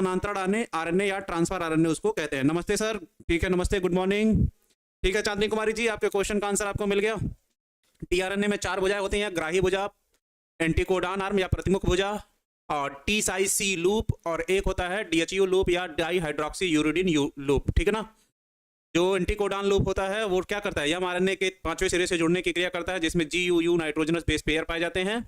स्थानांतरण आरएनए या transfer RNA उसको कहते हैं। नमस्ते सर। ठीक है, नमस्ते, गुड मॉर्निंग। ठीक है चांदनी कुमारी जी, आपके क्वेश्चन का आंसर आपको मिल गया। टीआरएनए में 4 भुजाएं होती हैं, ग्राही भुजा, एंटीकोडान आर्म या प्रतिमुख भुजा, और टी साइज सी लूप, और एक होता है डीएचयू लूप या डाई हाइड्रोक्सी यूरिडिन लूप। ठीक है ना। जो एंटीकोडान लूप होता है वो क्या करता है, यह आरएनए के 5वें सिरे से जुड़ने की क्रिया करता है, जिसमें जीयू नाइट्रोजनस बेस पेयर पाए जाते हैं।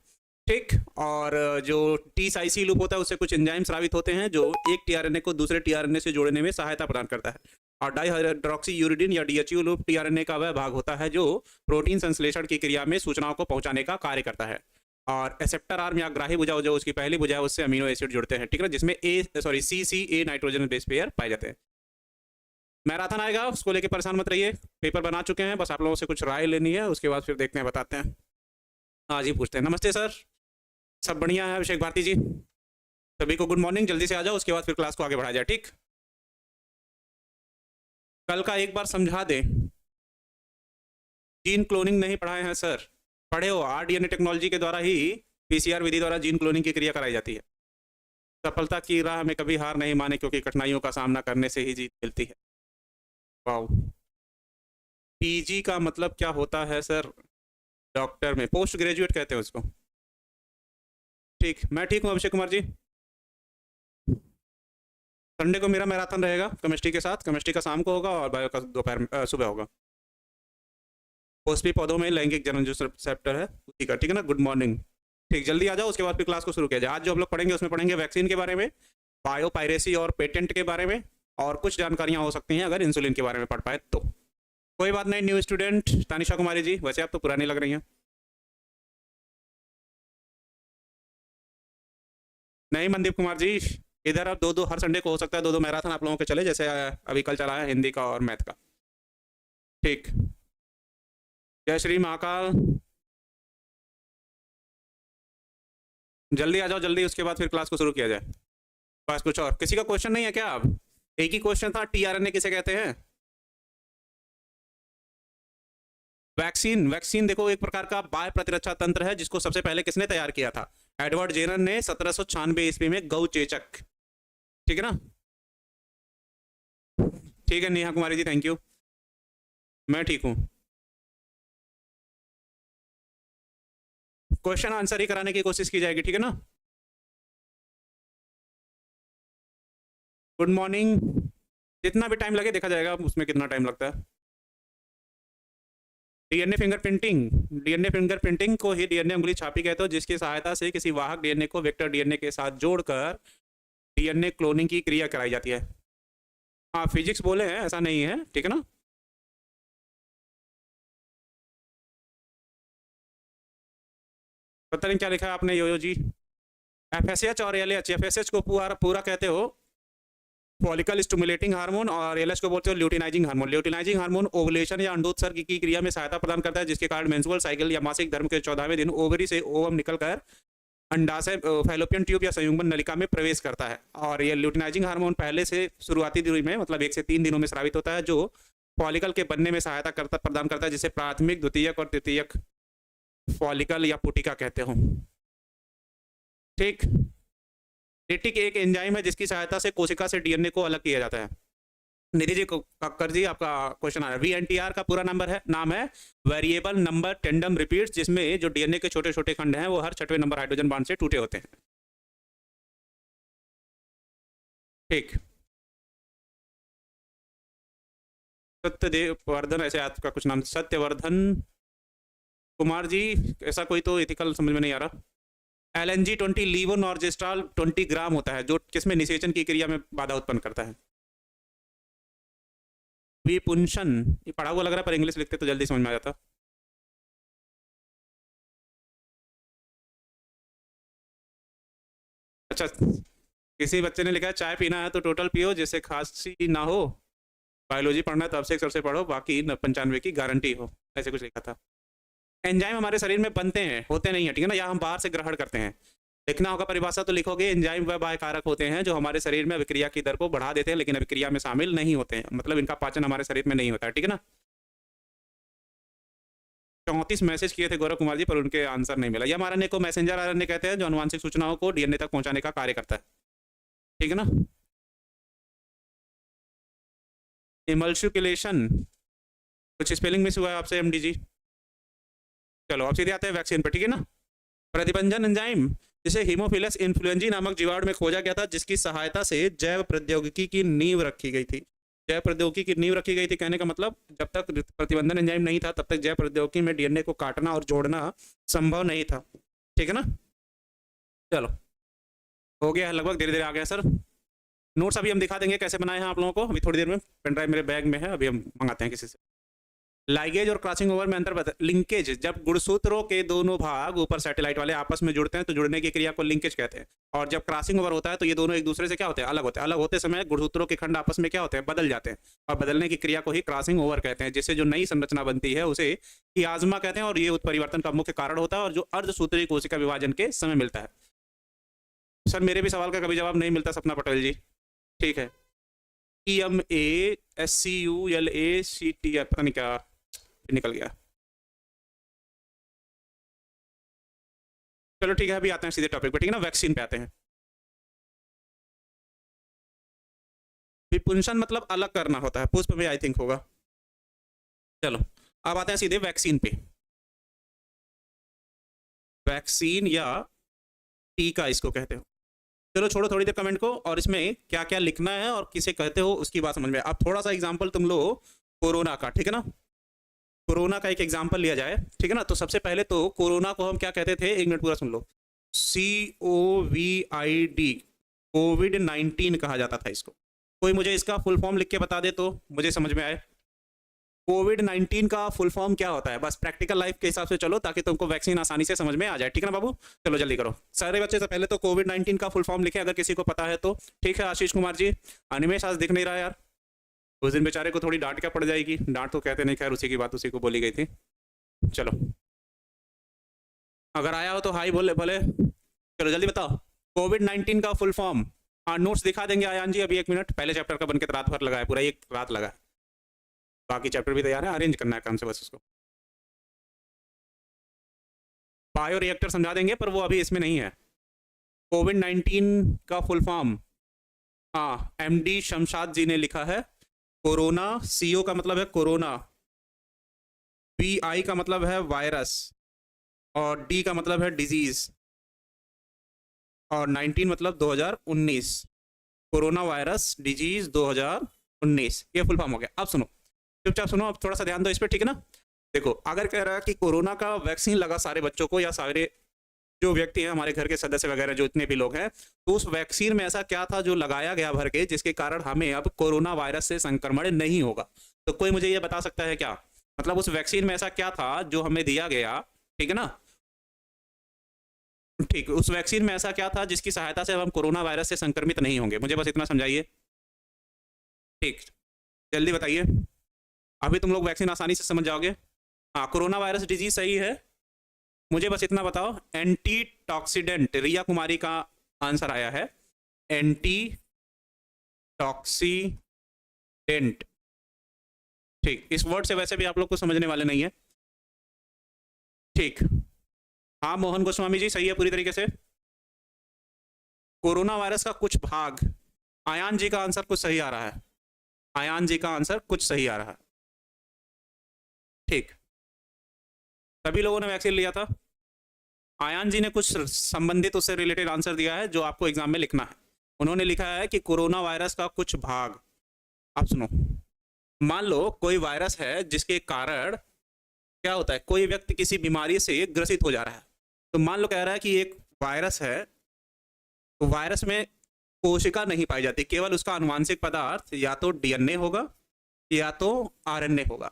ठीक। और जो टी साइज सी लूप होता है उससे कुछ एंजाइम स्रावित होते हैं जो एक टीआरएनए को दूसरे टीआरएनए से जोड़ने में सहायता प्रदान करता है। और डाईहाइड्रोक्सी यूरिडिन या डीएचयू लूप टीआरएनए का वह भाग होता है जो प्रोटीन संश्लेषण की क्रिया में सूचनाओं को पहुंचाने का कार्य करता है। और एसेप्टर आर्म या ग्राही भुजा जो उसकी पहली भुजा है उससे अमीनो एसिड जुड़ते हैं। ठीक है, जिसमें सी नाइट्रोजन बेस पेयर पाए जाते हैं। मैराथन आएगा, उसको लेके परेशान मत रहिए, पेपर बना चुके हैं, बस आप लोगों से कुछ राय लेनी है, उसके बाद फिर देखते हैं, बताते हैं। आज ही पूछते हैं। नमस्ते सर, सब बढ़िया है अभिषेक भारती जी, सभी को गुड मॉर्निंग। जल्दी से आ जाओ, उसके बाद फिर क्लास को आगे बढ़ाया जाए। ठीक, कल का एक बार समझा दें। जीन क्लोनिंग नहीं पढ़ाए हैं सर? पढ़े हो? आरडीएनए टेक्नोलॉजी के द्वारा ही पीसीआर विधि द्वारा जीन क्लोनिंग की क्रिया कराई जाती है। सफलता की राह में कभी हार नहीं माने, क्योंकि कठिनाइयों का सामना करने से ही जीत मिलती है। वाओ। पीजी का मतलब क्या होता है सर? डॉक्टर में पोस्ट ग्रेजुएट कहते हैं उसको। ठीक, मैं ठीक हूँ अभिषेक कुमार जी। संडे को मेरा मैराथन रहेगा केमिस्ट्री के साथ। केमिस्ट्री का शाम को होगा और बायो का दोपहर सुबह होगा। पोस्पी पौधों में लैंगिक जनन जो रिसेप्टर है उसी का। ठीक है ना, गुड मॉर्निंग। ठीक, जल्दी आ जाओ, उसके बाद फिर क्लास को शुरू किया जाए। आज जो हम लोग पढ़ेंगे उसमें पढ़ेंगे वैक्सीन के बारे में, बायो पायरेसी और पेटेंट के बारे में, और कुछ जानकारियां हो सकती हैं अगर इंसुलिन के बारे में पढ़ पाए तो। कोई बात नहीं। न्यू स्टूडेंट तानिशा कुमारी जी, वैसे आप तो पुरानी लग रही हैं। नहीं मनदीप कुमार जी, इधर अब दो हर संडे को हो सकता है 2 मैराथन आप लोगों के चले, जैसे अभी कल चला है हिंदी का और मैथ का। ठीक, जय श्री महाकाल। जल्दी आ जाओ, जल्दी, उसके बाद फिर क्लास को शुरू किया जाए। बस, कुछ और किसी का क्वेश्चन नहीं है क्या? अब एक ही क्वेश्चन था, टीआरएनए किसे कहते हैं? वैक्सीन। वैक्सीन देखो एक प्रकार का बाह्य प्रतिरक्षा तंत्र है, जिसको सबसे पहले किसने तैयार किया था? एडवर्ड जेनर ने 1796 ईस्वी में गौ चेचक। ठीक है ना। ठीक है नेहा कुमारी जी, थैंक यू, मैं ठीक हूं। क्वेश्चन आंसर ही कराने की कोशिश की जाएगी। ठीक है ना। Good morning. जितना भी टाइम लगे देखा जाएगा उसमें कितना टाइम लगता है। DNA fingerprinting. डीएनए फिंगरप्रिंटिंग को ही डीएनए उंगली छापी कहते हो, जिसकी सहायता से किसी वाहक डीएनए को वेक्टर डीएनए के साथ जोड़कर डीएनए क्लोनिंग की क्रिया कराई जाती है। हाँ, फिजिक्स बोले हैं, ऐसा नहीं है। ठीक है ना। पता नहीं क्या लिखा है आपने योयो जी। एफएसएच और एलएच। एफएसएच को पूरा कहते हो फॉलिकल स्टिमुलेटिंग हार्मोन, और एलएच को बोलते हो luteinizing hormone. Luteinizing hormone ovulation या अंडोत्सर्ग की क्रिया में सहायता प्रदान करता है, जिसके कारण मेंस्ट्रुअल साइकिल या मासिक धर्म के 14वें दिन ओवरी से ओवम निकलकर अंडाशय फैलोपियन ट्यूब या संयुग्मन नलिका में प्रवेश करता है। और ये ल्यूटिनाइजिंग हार्मोन पहले से शुरुआती दिनों में, मतलब 1 से 3 दिनों में स्रावित होता है, जो फॉलिकल के बनने में सहायता प्रदान करता है, जिसे प्राथमिक, द्वितीयक और तृतीयक फॉलिकल या पुटिका कहते हो। ठीक। लिटिक एक एंजाइम है जिसकी सहायता से कोशिका से डीएनए को अलग किया जाता है। निधि जी कक्कर जी, आपका क्वेश्चन आ रहा है। वीएनटीआर का पूरा नाम है वेरिएबल नंबर टेंडम रिपीट्स, जिसमें जो डीएनए के छोटे छोटे खंड हैं वो हर 6वें नंबर हाइड्रोजन बांड से टूटे होते हैं। ठीक। सत्यवर्धन, ऐसे आपका कुछ नाम, सत्यवर्धन कुमार जी, ऐसा कोई तो एथिकल समझ में नहीं आ रहा। LNG-20 लीवोनॉर्जेस्ट्राल 20 ग्राम होता है, जो किसमें निषेचन की क्रिया में बाधा उत्पन्न करता है। विपुंशन, ये पढ़ा हुआ लग रहा है पर इंग्लिश लिखते तो जल्दी समझ में आ जाता। अच्छा, किसी बच्चे ने लिखा है चाय पीना है तो टोटल पियो जिससे खांसी ना हो, बायोलॉजी पढ़ना है तो अब से एक से पढ़ो, बाकी 95 की गारंटी हो, ऐसे कुछ लिखा था। एंजाइम हमारे शरीर में बनते हैं, होते नहीं है। ठीक है ना, या हम बाहर से ग्रहण करते हैं। लिखना होगा परिभाषा तो लिखोगे, एंजाइम वह बाह्य कारक होते हैं जो हमारे शरीर में अभिक्रिया की दर को बढ़ा देते हैं, लेकिन अभिक्रिया में शामिल नहीं होते हैं, मतलब इनका पाचन हमारे शरीर में नहीं होता है। ठीक है ना। 34 मैसेज किए थे गौरव कुमार जी, पर उनके आंसर नहीं मिला। या आरएनए को मैसेंजर आरएनए कहते हैं, जो अनुवांशिक सूचनाओं को डीएनए तक पहुंचाने का कार्य करता है। ठीक है ना। इमल्शिकुलेशन, कुछ स्पेलिंग मिस हुआ है आपसे एमडी जी। चलो अब सीधे आते हैं वैक्सीन पे, ठीक है ना। प्रतिबंधन एंजाइम जिसे हीमोफिलस इन्फ्लुएंजी नामक जीवाणु में खोजा गया था, जिसकी सहायता से जैव प्रौद्योगिकी की नींव रखी गई थी। जैव प्रौद्योगिकी की नींव रखी गई थी कहने का मतलब जब तक प्रतिबंधन एंजाइम नहीं था तब तक जैव प्रौद्योगिकी में डीएनए को काटना और जोड़ना संभव नहीं था, ठीक है ना। चलो हो गया है लगभग, धीरे धीरे आ गया सर। नोट्स अभी हम दिखा देंगे कैसे बनाए हैं आप लोगों को, अभी थोड़ी देर में। पेन ड्राइव मेरे बैग में है, अभी हम मंगाते हैं किसी से। लाइगेज और क्रॉसिंग ओवर में अंतर बता। लिंकेज, जब गुणसूत्रों के दोनों भाग ऊपर सैटेलाइट वाले आपस में जुड़ते हैं तो जुड़ने की क्रिया को लिंकेज कहते हैं। और जब क्रॉसिंग ओवर होता है तो ये दोनों एक दूसरे से क्या होते हैं, अलग होते हैं। अलग होते समय गुणसूत्रों के खंड आपस में क्या होते हैं, बदल जाते हैं। और बदलने की क्रिया को ही क्रॉसिंग ओवर कहते हैं, जिससे जो नई संरचना बनती है उसे कियाज्मा कहते हैं। और ये उत्परिवर्तन का मुख्य कारण होता है और जो अर्धसूत्री कोशिका विभाजन के समय मिलता है। सर मेरे भी सवाल का कभी जवाब नहीं मिलता सपना पटेल जी, ठीक है। EMASCULACT, पता नहीं क्या निकल गया। चलो ठीक है, अभी आते हैं सीधे टॉपिक पे, ठीक है ना। वैक्सीन पे आते हैं। विपुंसन मतलब अलग करना होता है, पुष्प में आई थिंक होगा। चलो अब आते हैं सीधे वैक्सीन पे। वैक्सीन या टीका इसको कहते हो। चलो छोड़ो थोड़ी देर कमेंट को, और इसमें क्या क्या लिखना है और किसे कहते हो उसकी बात समझ में। अब थोड़ा सा एग्जांपल तुम लो कोरोना का, ठीक है ना। कोरोना का एक एग्जांपल लिया जाए, ठीक है ना। तो सबसे पहले तो कोरोना को हम क्या कहते थे, एक मिनट पूरा सुन लो। COVID, कोविड-19 कहा जाता था इसको। कोई मुझे इसका फुल फॉर्म लिख के बता दे तो मुझे समझ में आए। कोविड-19 का फुल फॉर्म क्या होता है, बस प्रैक्टिकल लाइफ के हिसाब से चलो ताकि तुमको वैक्सीन आसानी से समझ में आ जाए, ठीक है ना बाबू। चलो जल्दी करो सारे बच्चे से पहले तो कोविड-19 का फुल फॉर्म लिखे अगर किसी को पता है तो, ठीक है। आशीष कुमार जी, अनिमेश आज दिख नहीं रहा यार, उस दिन बेचारे को थोड़ी डांट क्या पड़ जाएगी। डांट तो कहते नहीं, खैर उसी की बात उसी को बोली गई थी। चलो अगर आया हो तो हाई बोले भले। चलो जल्दी बताओ कोविड-19 का फुल फॉर्म। हाँ नोट्स दिखा देंगे आयान जी, अभी एक मिनट। पहले चैप्टर का बनके रात भर लगा है, पूरा एक रात लगा है। बाकी चैप्टर भी तैयार है, अरेंज करना है काम से बस उसको। बायो रिएक्टर समझा देंगे पर वो अभी इसमें नहीं है। कोविड-19 का फुल फॉर्म, हाँ MD शमशाद जी ने लिखा है। कोरोना, CO का मतलब है कोरोना, VI का मतलब है वायरस, और D का मतलब है डिजीज, और 19 मतलब 2019। कोरोना वायरस डिजीज 2019, ये फुल फॉर्म हो गया। अब सुनो चुपचाप सुनो, अब थोड़ा सा ध्यान दो इस पर, ठीक है ना। देखो अगर कह रहा है कि कोरोना का वैक्सीन लगा सारे बच्चों को या सारे जो व्यक्ति हैं हमारे घर के सदस्य वगैरह जो इतने भी लोग हैं, तो उस वैक्सीन में ऐसा क्या था जो लगाया गया भर के जिसके कारण हमें अब कोरोना वायरस से संक्रमण नहीं होगा। तो कोई मुझे ये बता सकता है क्या, मतलब उस वैक्सीन में ऐसा क्या था जो हमें दिया गया, ठीक है ना। ठीक, उस वैक्सीन में ऐसा क्या था जिसकी सहायता से अब हम कोरोना वायरस से संक्रमित नहीं होंगे, मुझे बस इतना समझाइए। ठीक जल्दी बताइए, अभी तुम लोग वैक्सीन आसानी से समझ जाओगे। हाँ कोरोना वायरस डिजीज सही है, मुझे बस इतना बताओ। एंटी टॉक्सीडेंट, रिया कुमारी का आंसर आया है एंटी टॉक्सीडेंट। ठीक, इस वर्ड से वैसे भी आप लोग को समझने वाले नहीं है, ठीक। हाँ मोहन गोस्वामी जी सही है पूरी तरीके से। कोरोना वायरस का कुछ भाग, आयान जी का आंसर कुछ सही आ रहा है, आयान जी का आंसर कुछ सही आ रहा है, ठीक। सभी लोगों ने वैक्सीन लिया था। आयान जी ने कुछ संबंधित उससे रिलेटेड आंसर दिया है जो आपको एग्जाम में लिखना है। उन्होंने लिखा है कि कोरोना वायरस का कुछ भाग। आप सुनो, मान लो कोई वायरस है जिसके कारण क्या होता है, कोई व्यक्ति किसी बीमारी से ग्रसित हो जा रहा है। तो मान लो कह रहा है कि एक वायरस है, तो वायरस में कोशिका नहीं पाई जाती, केवल उसका आनुवांशिक पदार्थ या तो DNA होगा या तो RNA होगा।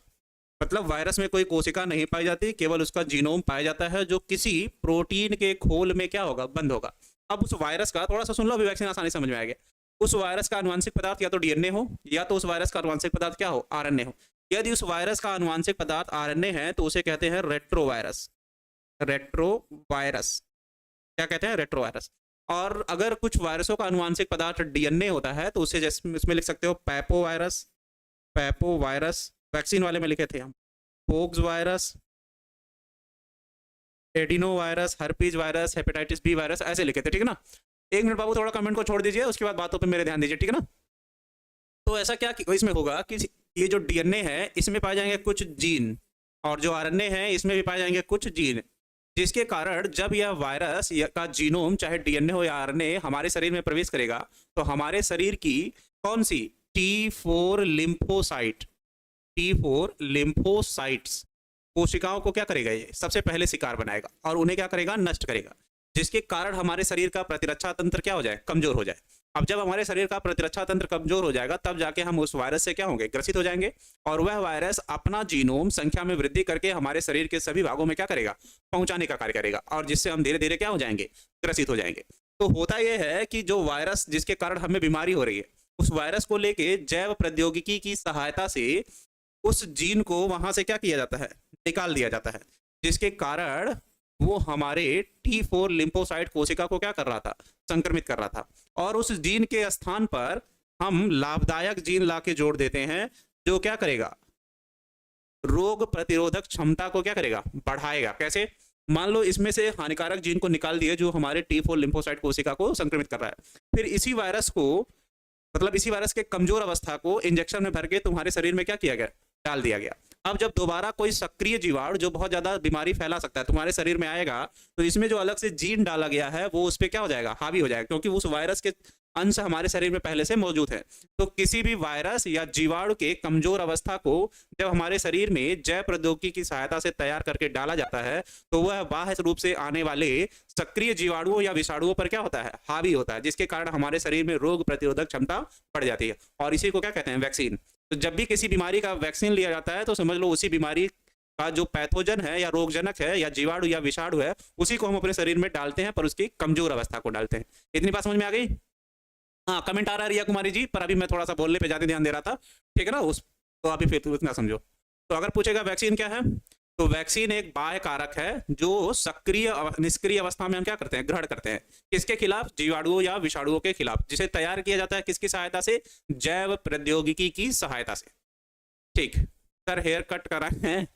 मतलब वायरस में कोई कोशिका नहीं पाई जाती, केवल उसका जीनोम पाया जाता है जो किसी प्रोटीन के खोल में क्या होगा, बंद होगा। अब उस वायरस का थोड़ा सा सुन लो, अभी वैक्सीन आसानी समझ में आएगा। उस वायरस का आनुवांशिक पदार्थ या तो DNA हो या तो उस वायरस का आनुवांशिक पदार्थ क्या हो, RNA हो। यदि उस वायरस का आनुवांशिक पदार्थ RNA है तो उसे कहते हैं रेट्रोवायरस। रेट्रोवायरस क्या कहते हैं, रेट्रोवायरस। और अगर कुछ वायरसों का आनुवांशिक पदार्थ DNA होता है तो उसे जैसे इसमें लिख सकते हो पैपोवायरस, पैपोवायरस वैक्सीन वाले में लिखे थे हम, pox virus, adeno virus, herpes virus, hepatitis B virus, ऐसे लिखे थे, ठीक है ना। एक मिनट बाबू थोड़ा कमेंट को छोड़ दीजिए, उसके बाद बातों पे मेरे ध्यान दीजिए, ठीक है ना। तो ऐसा क्या इसमें होगा कि ये जो डीएनए है इसमें पाए जाएंगे कुछ जीन, और जो आरएनए है इसमें भी पाए जाएंगे कुछ जीन, जिसके कारण जब यह वायरस का जीनोम चाहे डीएनए हो या आरएनए हमारे शरीर में प्रवेश करेगा तो हमारे शरीर की कौन सी T4 लिम्फोसाइट, T4 लिम्फोसाइट्स कोशिकाओं को क्या करेगा, ये सबसे पहले शिकार बनाएगा और उन्हें क्या करेगा, नष्ट करेगा, जिसके कारण हमारे शरीर का प्रतिरक्षा तंत्र क्या हो जाए, कमजोर हो जाए। अब जब हमारे शरीर का प्रतिरक्षा तंत्र कमजोर हो जाएगा तब जाके हम उस वायरस से क्या होंगे, ग्रसित हो जाएंगे, और वह वायरस अपना जीनोम संख्या में वृद्धि करके हमारे शरीर के सभी भागों में क्या करेगा, पहुंचाने का कार्य करेगा, और जिससे हम धीरे धीरे क्या हो जाएंगे, ग्रसित हो जाएंगे। तो होता यह है कि जो वायरस जिसके कारण हमें बीमारी हो रही है उस वायरस को लेके जैव प्रौद्योगिकी की सहायता से उस जीन को वहां से क्या किया जाता है, निकाल दिया जाता है, जिसके कारण वो हमारे T4 लिम्फोसाइट कोशिका को क्या कर रहा था, संक्रमित कर रहा था, और उस जीन के स्थान पर हम लाभदायक जीन लाके जोड़ देते हैं जो क्या करेगा, रोग प्रतिरोधक क्षमता को क्या करेगा, बढ़ाएगा। कैसे, मान लो इसमें से हानिकारक जीन को निकाल दिए जो हमारे T4 लिम्फोसाइट कोशिका को संक्रमित कर रहा है, फिर इसी वायरस को, मतलब इसी वायरस के कमजोर अवस्था को इंजेक्शन में भर के तुम्हारे शरीर में क्या किया गया, डाल दिया गया। अब जब दोबारा कोई सक्रिय जीवाणु जो बहुत ज्यादा बीमारी फैला सकता है तुम्हारे शरीर में आएगा तो इसमें जो अलग से जीन डाला गया है वो उस पर क्या हो जाएगा, हावी हो जाएगा, क्योंकि उस वायरस के अंश हमारे शरीर में पहले से मौजूद है। तो किसी भी वायरस या जीवाणु के कमजोर अवस्था को जब हमारे शरीर में जैव प्रौद्योगिकी की सहायता से तैयार करके डाला जाता है तो वह बाह्य रूप से आने वाले सक्रिय जीवाणुओं या विषाणुओं पर क्या होता है, हावी होता है, जिसके कारण हमारे शरीर में रोग प्रतिरोधक क्षमता बढ़ जाती है, और इसी को क्या कहते हैं, वैक्सीन। तो जब भी किसी बीमारी का वैक्सीन लिया जाता है तो समझ लो उसी बीमारी का जो पैथोजन है या रोगजनक है या जीवाणु या विषाणु है उसी को हम अपने शरीर में डालते हैं, पर उसकी कमजोर अवस्था को डालते हैं। इतनी बात समझ में आ गई? हाँ, कमेंट आ रहा है रिया कुमारी जी, पर अभी मैं थोड़ा सा बोलने पे ज्यादा ध्यान दे रहा था, ठीक है ना, उस तो अभी फिर उतना समझो। तो अगर पूछेगा वैक्सीन क्या है, तो वैक्सीन एक बाह्य कारक है जो सक्रिय निष्क्रिय अवस्था में हम क्या करते हैं, ग्रहण करते हैं, किसके खिलाफ, जीवाणुओं या विषाणुओं के खिलाफ, जिसे तैयार किया जाता है किसकी सहायता से, जैव प्रौद्योगिकी की सहायता से। ठीक, सर हेयर कट कराए हैं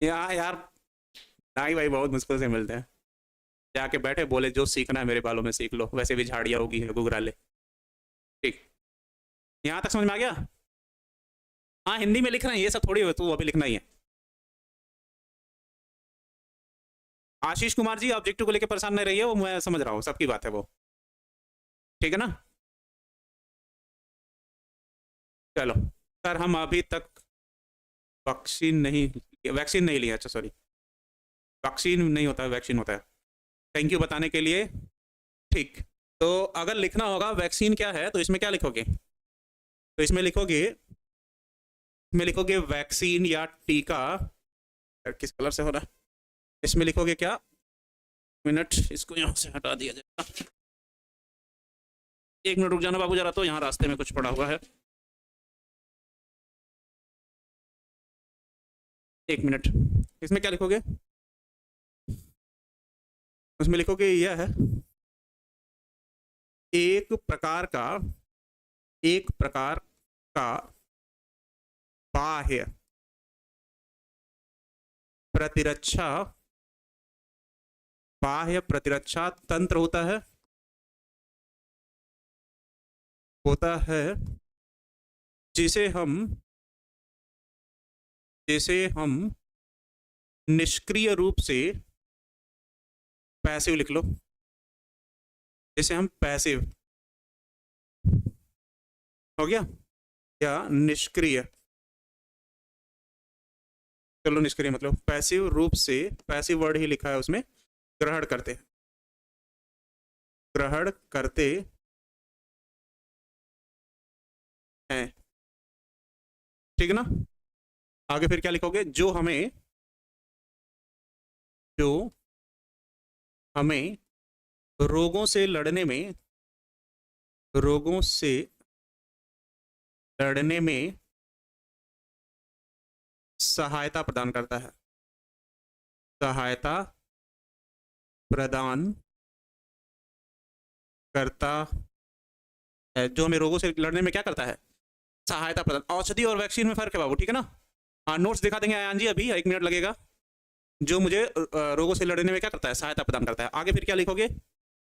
यार, नहीं भाई बहुत मुश्किल से मिलते हैं, जाके बैठे बोले जो सीखना है मेरे बालों में सीख लो, वैसे भी झाड़ियाँ होगी है गुगराले। ठीक, यहाँ तक समझ में आ गया? हाँ हिंदी में लिख रहे हैं, ये सब थोड़ी हो तू अभी लिखना ही है। आशीष कुमार जी ऑब्जेक्टिव को लेकर परेशान नहीं रहिए, वो मैं समझ रहा हूँ, सबकी बात है वो, ठीक है ना। चलो सर, हम अभी तक वैक्सीन नहीं लिया, अच्छा सॉरी, वैक्सीन नहीं होता है, वैक्सीन होता है। थैंक यू बताने के लिए। ठीक, तो अगर लिखना होगा वैक्सीन क्या है तो इसमें क्या लिखोगे, तो इसमें लिखोगे वैक्सीन या टीका, किस कलर से हो रहा है, इसमें लिखोगे क्या, मिनट इसको यहाँ से हटा दिया जाएगा, एक मिनट रुक जाना बाबू जरा, तो यहाँ रास्ते में कुछ पड़ा हुआ है, एक मिनट। इसमें क्या लिखोगे, उसमें लिखोगे यह है एक प्रकार का बाह्य प्रतिरक्षा तंत्र होता है जिसे हम निष्क्रिय रूप से, पैसिव लिख लो, जैसे हम पैसिव हो गया या निष्क्रिय, चलो निष्क्रिय मतलब पैसिव रूप से, पैसिव वर्ड ही लिखा है उसमें, ग्रहण करते हैं, ठीक है ना। आगे फिर क्या लिखोगे, जो हमें रोगों से लड़ने में सहायता प्रदान करता है, जो हमें रोगों से लड़ने में क्या करता है, सहायता प्रदान। औषधि और वैक्सीन में फर्क है बाबू, ठीक है ना। हाँ नोट्स दिखा देंगे आयान जी, अभी 1 मिनट लगेगा। जो मुझे रोगों से लड़ने में क्या करता है, सहायता प्रदान करता है। आगे फिर क्या लिखोगे,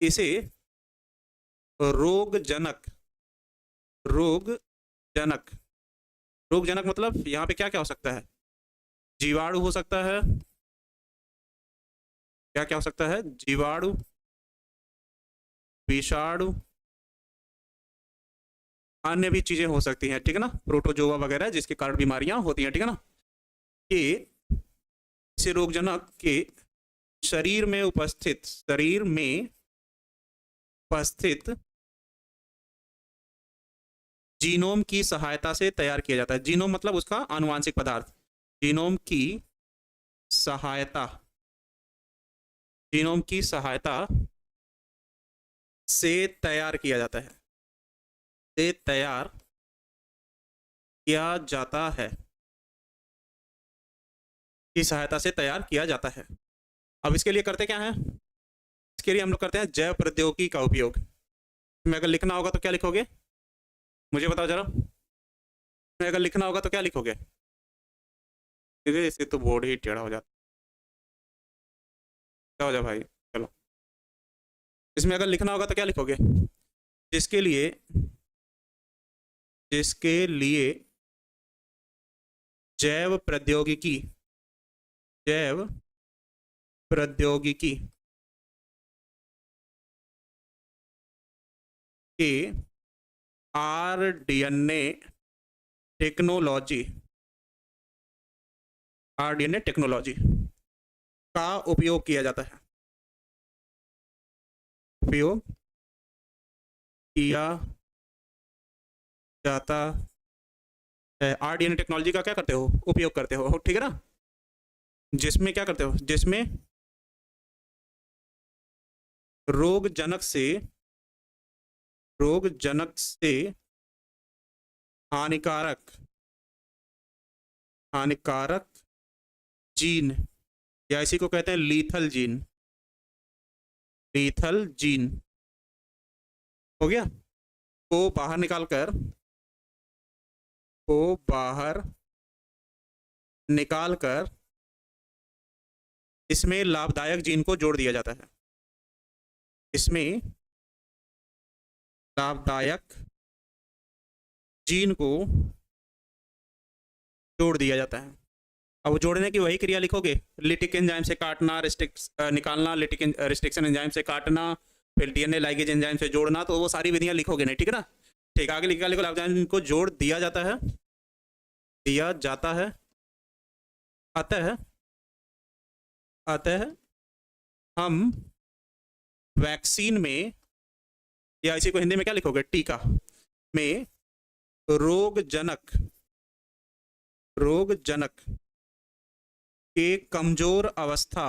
इसे रोगजनक रोगजनक मतलब यहाँ पे क्या क्या हो सकता है? जीवाणु हो सकता है, क्या क्या हो सकता है? जीवाणु, विषाणु, अन्य भी चीजें हो सकती हैं, ठीक है ना, प्रोटोजोआ वगैरह, जिसके कारण बीमारियां होती हैं, ठीक है ना। ये इसे रोगजनक के शरीर में उपस्थित जीनोम की सहायता से तैयार किया जाता है। जीनोम मतलब उसका आनुवांशिक पदार्थ। जीनोम की सहायता, जीनोम की सहायता से तैयार किया जाता है, से तैयार किया जाता है, की सहायता से तैयार किया जाता है। अब इसके लिए करते क्या है? इसके लिए हम लोग करते हैं जैव प्रौद्योगिकी का उपयोग। मैं अगर लिखना होगा तो क्या लिखोगे? मुझे बताओ जरा। मैं अगर लिखना होगा तो क्या लिखोगे? इससे तो बोर्ड ही टेढ़ा हो जाता। क्या हो जाए भाई, चलो। इसमें अगर लिखना होगा तो क्या लिखोगे? जिसके लिए, जिसके लिए जैव प्रौद्योगिकी, जैव प्रौद्योगिकी के आरडीएनए टेक्नोलॉजी, आरडीएनए टेक्नोलॉजी का उपयोग किया जाता है, उपयोग किया जाता है। आरडीएनए टेक्नोलॉजी का क्या करते हो? उपयोग करते हो, ठीक है ना। जिसमें क्या करते हो? जिसमें रोगजनक से, रोगजनक से हानिकारक, हानिकारक जीन, या इसी को कहते हैं लीथल जीन, लीथल जीन हो गया, को बाहर निकालकर, को बाहर निकालकर इसमें लाभदायक जीन को जोड़ दिया जाता है, इसमें लाभदायक जीन को जोड़ दिया जाता है। अब जोड़ने की वही क्रिया लिखोगे, लिटिक एंजाइम से काटना, निकालना, लिटिक रिस्ट्रिक्शन एंजाइम से काटना, फिर डीएनए लाइगेज एंजाइम से जोड़ना, तो वो सारी विधियां लिखोगे नहीं, ठीक है ना। ठीक, आगे लिखा लिखो, लाभदायक को जोड़ दिया जाता है, दिया जाता है। अतः, अतः हम वैक्सीन में, या इसी को हिंदी में क्या लिखोगे, टीका में रोगजनक, रोगजनक के कमजोर अवस्था,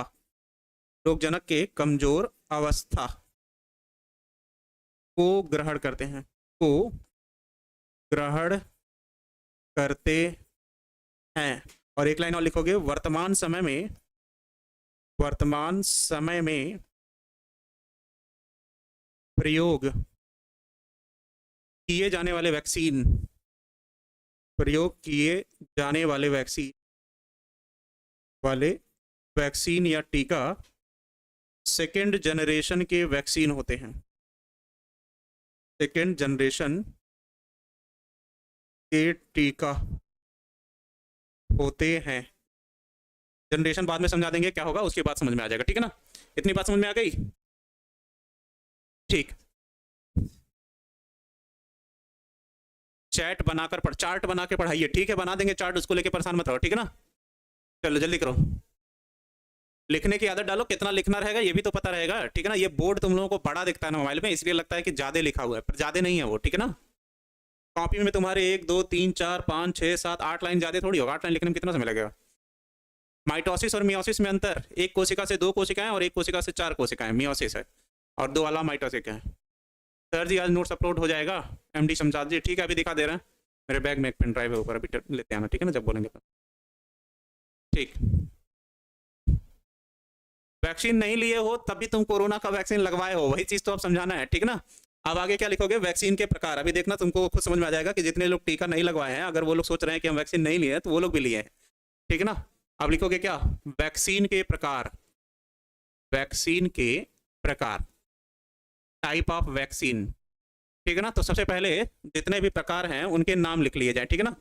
रोगजनक के कमजोर अवस्था को ग्रहण करते हैं, को ग्रहण करते हैं। और एक लाइन और लिखोगे, वर्तमान समय में, वर्तमान समय में प्रयोग किए जाने वाले वैक्सीन, प्रयोग किए जाने वाले वैक्सीन या टीका सेकेंड जनरेशन के वैक्सीन होते हैं, सेकेंड जनरेशन के टीका होते हैं। जनरेशन बाद में समझा देंगे क्या होगा, उसके बाद समझ में आ जाएगा, ठीक है ना। इतनी बात समझ में आ गई? ठीक, चैट बनाकर पढ़, चार्ट बना के पढ़ाइए, ठीक है, बना देंगे चार्ट, उसको लेके परेशान मत रहो, ठीक है ना। चलो जल्दी करो, लिखने की आदत डालो, कितना लिखना रहेगा ये भी तो पता रहेगा, ठीक है ना। ये बोर्ड तुम लोगों को बड़ा दिखता है ना मोबाइल में, इसलिए लगता है कि ज्यादा लिखा हुआ है, पर ज्यादा नहीं है वो, ठीक है ना। कॉपी में तुम्हारे 1 2 3 4 5 6 7 8 लाइन ज्यादा थोड़ी होगा, 8 लाइन लिखने में कितना समय लगेगा। माइटोसिस और मियोसिस में अंतर, एक कोशिका से 2 कोशिकाएं और एक कोशिका से 4 कोशिकाएं, मियोसिस है, और 2 वाला माइटोसिस है। सर जी आज नोट्स अपलोड हो जाएगा, एमडी शमशाद जी, ठीक है, अभी दिखा दे रहे हैं, मेरे बैग में एक पेन ड्राइव है ऊपर, अभी लेते आना, ठीक है ना, जब बोलेंगे तो। ठीक, वैक्सीन नहीं लिए हो तब भी तुम कोरोना का वैक्सीन लगवाए हो, वही चीज तो अब समझाना है, ठीक ना। अब आगे क्या लिखोगे, वैक्सीन के प्रकार, अभी देखना तुमको खुद समझ में आ जाएगा कि जितने लोग टीका नहीं लगवाए हैं, अगर वो लोग सोच रहे हैं कि हम वैक्सीन नहीं लिए हैं, तो वो लोग भी लिए हैं, ठीक है ना। अब लिखोगे क्या, वैक्सीन के प्रकार, वैक्सीन के प्रकार, टाइप ऑफ वैक्सीन, ठीक है ना। तो सबसे पहले जितने भी प्रकार हैं उनके नाम लिख लिए जाए, ठीक है ना।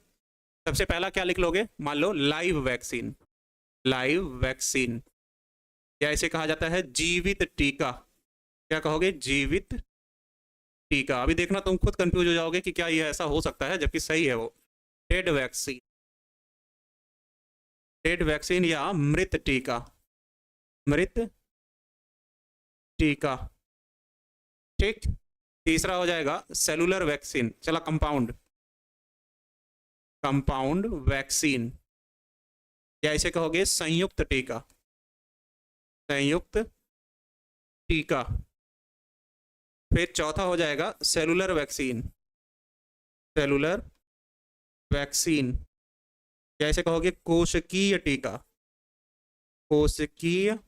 सबसे पहला क्या लिख लोगे, मान लो लाइव वैक्सीन, लाइव वैक्सीन, या इसे कहा जाता है जीवित टीका। क्या कहोगे, जीवित टीका। अभी देखना तुम खुद कंफ्यूज हो जाओगे कि क्या ये ऐसा हो सकता है, जबकि सही है वो। डेड वैक्सीन, डेड वैक्सीन या मृत टीका, मृत टीका। ठीक, तीसरा हो जाएगा सेलुलर वैक्सीन, चला कंपाउंड, कंपाउंड वैक्सीन, या इसे कहोगे संयुक्त टीका, संयुक्त टीका। फिर चौथा हो जाएगा सेलुलर वैक्सीन, सेलुलर वैक्सीन, या इसे कहोगे कोशिकीय टीका, कोशिकीय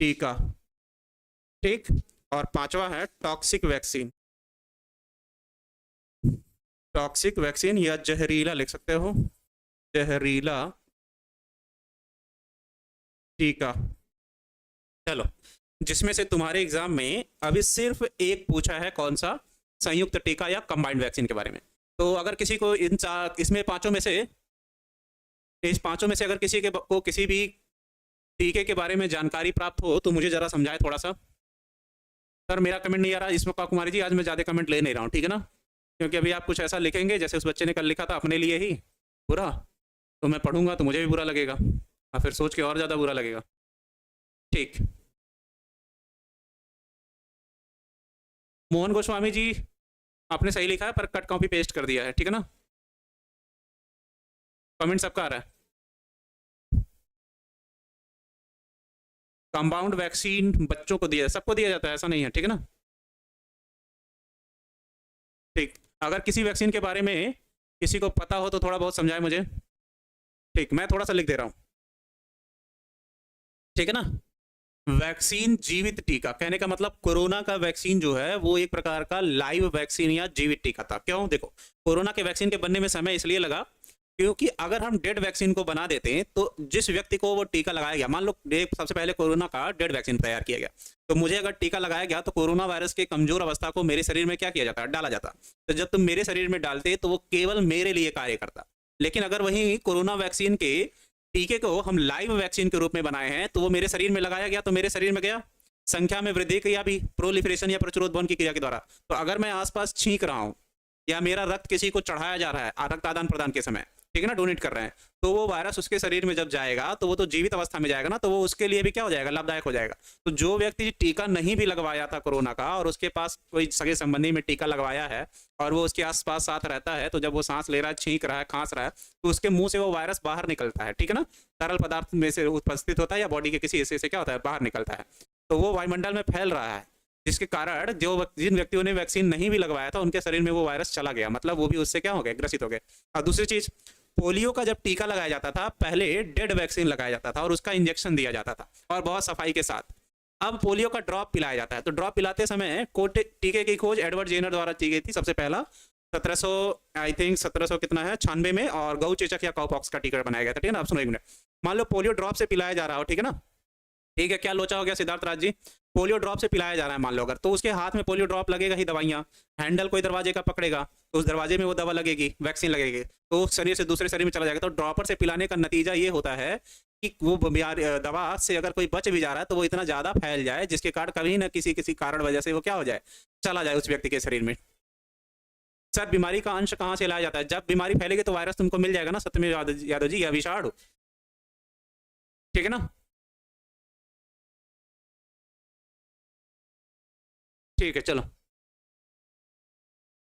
टीका। ठीक, और पांचवा है टॉक्सिक वैक्सीन, टॉक्सिक वैक्सीन या जहरीला लिख सकते हो, जहरीला टीका। चलो, जिसमें से तुम्हारे एग्जाम में अभी सिर्फ एक पूछा है, कौन सा, संयुक्त टीका या कंबाइंड वैक्सीन के बारे में। तो अगर किसी को इन चार, इसमें पांचों में से, इस पांचों में से अगर किसी को किसी भी टीके के बारे में जानकारी प्राप्त हो तो मुझे जरा समझाए थोड़ा सा। सर मेरा कमेंट नहीं आ रहा इसमें, कुमारी जी आज मैं ज़्यादा कमेंट ले नहीं रहा हूँ, ठीक है ना, क्योंकि अभी आप कुछ ऐसा लिखेंगे जैसे उस बच्चे ने कल लिखा था अपने लिए ही बुरा, तो मैं पढ़ूंगा तो मुझे भी बुरा लगेगा और फिर सोच के और ज़्यादा बुरा लगेगा। ठीक, मोहन गोस्वामी जी आपने सही लिखा है पर कट कॉपी पेस्ट कर दिया है, ठीक है ना, कमेंट सबका आ रहा है। कंपाउंड वैक्सीन बच्चों को दिया, सबको दिया जाता है, ऐसा नहीं है, ठीक है ना। ठीक, अगर किसी वैक्सीन के बारे में किसी को पता हो तो थोड़ा बहुत समझाए मुझे। ठीक, मैं थोड़ा सा लिख दे रहा हूँ, ठीक है ना। वैक्सीन जीवित टीका, कहने का मतलब कोरोना का वैक्सीन जो है वो एक प्रकार का लाइव वैक्सीन या जीवित टीका था। क्यों, देखो कोरोना के वैक्सीन के बनने में समय इसलिए लगा क्योंकि अगर हम डेड वैक्सीन को बना देते हैं तो जिस व्यक्ति को वो टीका लगाया गया, मान लो सबसे पहले कोरोना का डेड वैक्सीन तैयार किया गया, तो मुझे अगर टीका लगाया गया तो कोरोना वायरस के कमजोर अवस्था को मेरे शरीर में क्या किया जाता, डाला जाता। तो जब तुम मेरे शरीर में डालते तो वो केवल मेरे लिए कार्य करता। लेकिन अगर वही कोरोना वैक्सीन के टीके को हम लाइव वैक्सीन के रूप में बनाए हैं तो वो मेरे शरीर में लगाया गया तो मेरे शरीर में गया, संख्या में वृद्धि किया भी, प्रोलिफरेशन या प्रतिरोध भवन की क्रिया के द्वारा। तो अगर मैं आसपास छींक रहा हूं या मेरा रक्त किसी को चढ़ाया जा रहा है रक्त आदान प्रदान के समय, ठीक है ना, डोनेट कर रहे हैं, तो वो वायरस उसके शरीर में जब जाएगा तो वो तो जीवित अवस्था में जाएगा ना, तो वो उसके लिए भी क्या हो जाएगा, लाभदायक हो जाएगा। तो जो व्यक्ति टीका नहीं भी लगवाया था कोरोना का और उसके पास कोई सगे संबंधी में टीका लगवाया है और वो उसके आसपास साथ रहता है, तो जब वो सांस ले रहा है, छींक रहा है, खांस रहा है, तो उसके मुंह से वो वायरस बाहर निकलता है, ठीक है ना, तरल पदार्थ में से उपस्थित होता है या बॉडी के किसी हिस्से से क्या होता है, बाहर निकलता है, तो वो वायुमंडल में फैल रहा है, जिसके कारण जिन व्यक्तियों ने वैक्सीन नहीं भी लगवाया था उनके शरीर में वो वायरस चला गया, मतलब वो भी उससे क्या हो गए, ग्रसित हो गए। और दूसरी चीज, पोलियो का जब टीका लगाया जाता था पहले डेड वैक्सीन लगाया जाता था और उसका इंजेक्शन दिया जाता था और बहुत सफाई के साथ। अब पोलियो का ड्रॉप पिलाया जाता है, तो ड्रॉप पिलाते समय टीके की खोज एडवर्ड जेनर द्वारा की गई थी सबसे पहला 1700, आई थिंक 1700 कितना है 96 में, और गौ चेचक या काउपॉक्स का टीका बनाया गया था, ठीक है ना। आप सुनो एक मिनट, मान लो पोलियो ड्रॉप से पिलाया जा रहा हो, ठीक है ना, ठीक है, क्या लोचा हो गया सिद्धार्थ राज जी, पोलियो ड्रॉप से पिलाया जा रहा है मान लो, अगर तो उसके हाथ में पोलियो ड्रॉप लगेगा ही, दवाइयाँ, हैंडल कोई दरवाजे का पकड़ेगा तो उस दरवाजे में वो दवा लगेगी, वैक्सीन लगेगी, तो शरीर से दूसरे शरीर में चला जाएगा। तो ड्रॉपर से पिलाने का नतीजा ये होता है कि वो दवा से अगर कोई बच भी जा रहा है तो वो इतना ज़्यादा फैल जाए जिसके कारण कभी ना किसी किसी कारण वजह से वो क्या हो जाए, चला जाए उस व्यक्ति के शरीर में। सर बीमारी का अंश कहाँ से लाया जाता है, जब बीमारी फैलेगी तो वायरस तुमको मिल जाएगा ना, सत्यमेव यादव जी, या विषाणु, ठीक है ना। ठीक है, चलो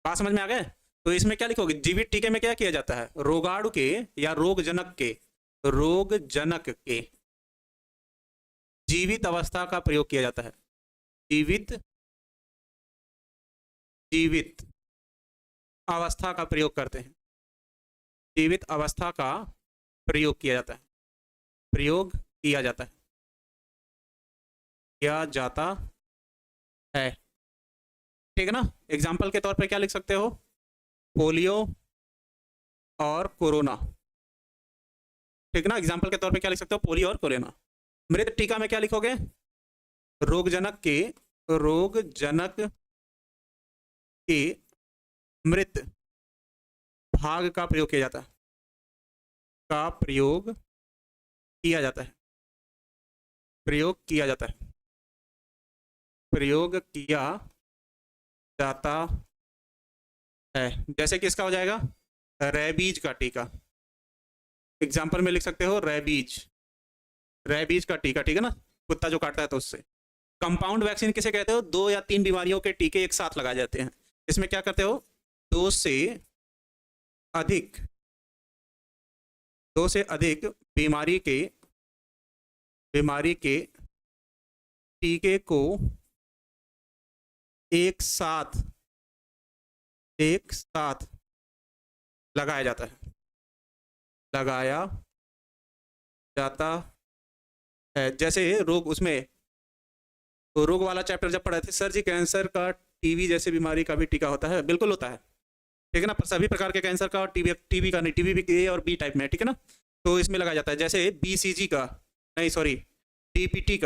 बात समझ में आ गए। तो इसमें क्या लिखोगे, जीवित टीके में क्या किया जाता है, रोगाणु के या रोगजनक के, रोगजनक के जीवित अवस्था का प्रयोग किया जाता है, जीवित जीवित अवस्था का प्रयोग करते हैं, जीवित अवस्था का प्रयोग किया जाता है, प्रयोग किया जाता है, किया जाता है, ठीक है ना। एग्जाम्पल के तौर पे क्या लिख सकते हो, पोलियो और कोरोना, ठीक है ना, एग्जाम्पल के तौर पे क्या लिख सकते हो, पोलियो और कोरोना। मृत टीका में क्या लिखोगे, रोगजनक के, रोगजनक के मृत भाग का प्रयोग किया जाता है, का प्रयोग किया जाता है, प्रयोग किया जाता है, प्रयोग किया जाता है। जैसे कि इसका हो जाएगा रेबीज का टीका, एग्जाम्पल में लिख सकते हो रेबीज, रेबीज का टीका, ठीक है ना, कुत्ता जो काटता है तो उससे। कंपाउंड वैक्सीन किसे कहते हो? 2 या 3 बीमारियों के टीके एक साथ लगाए जाते हैं। इसमें क्या करते हो? 2 से अधिक बीमारी के टीके को एक साथ लगाया जाता है, लगाया जाता है। जैसे रोग, उसमें तो रोग वाला चैप्टर जब पढ़े थे सर जी, कैंसर का, टीबी जैसे बीमारी का भी टीका होता है, बिल्कुल होता है, ठीक है ना, सभी प्रकार के कैंसर का, और टीबी का नहीं, टीबी भी ए और बी टाइप में, ठीक है ना, तो इसमें लगाया जाता है। जैसे बीसीजी का, नहीं सॉरी, डीपीटी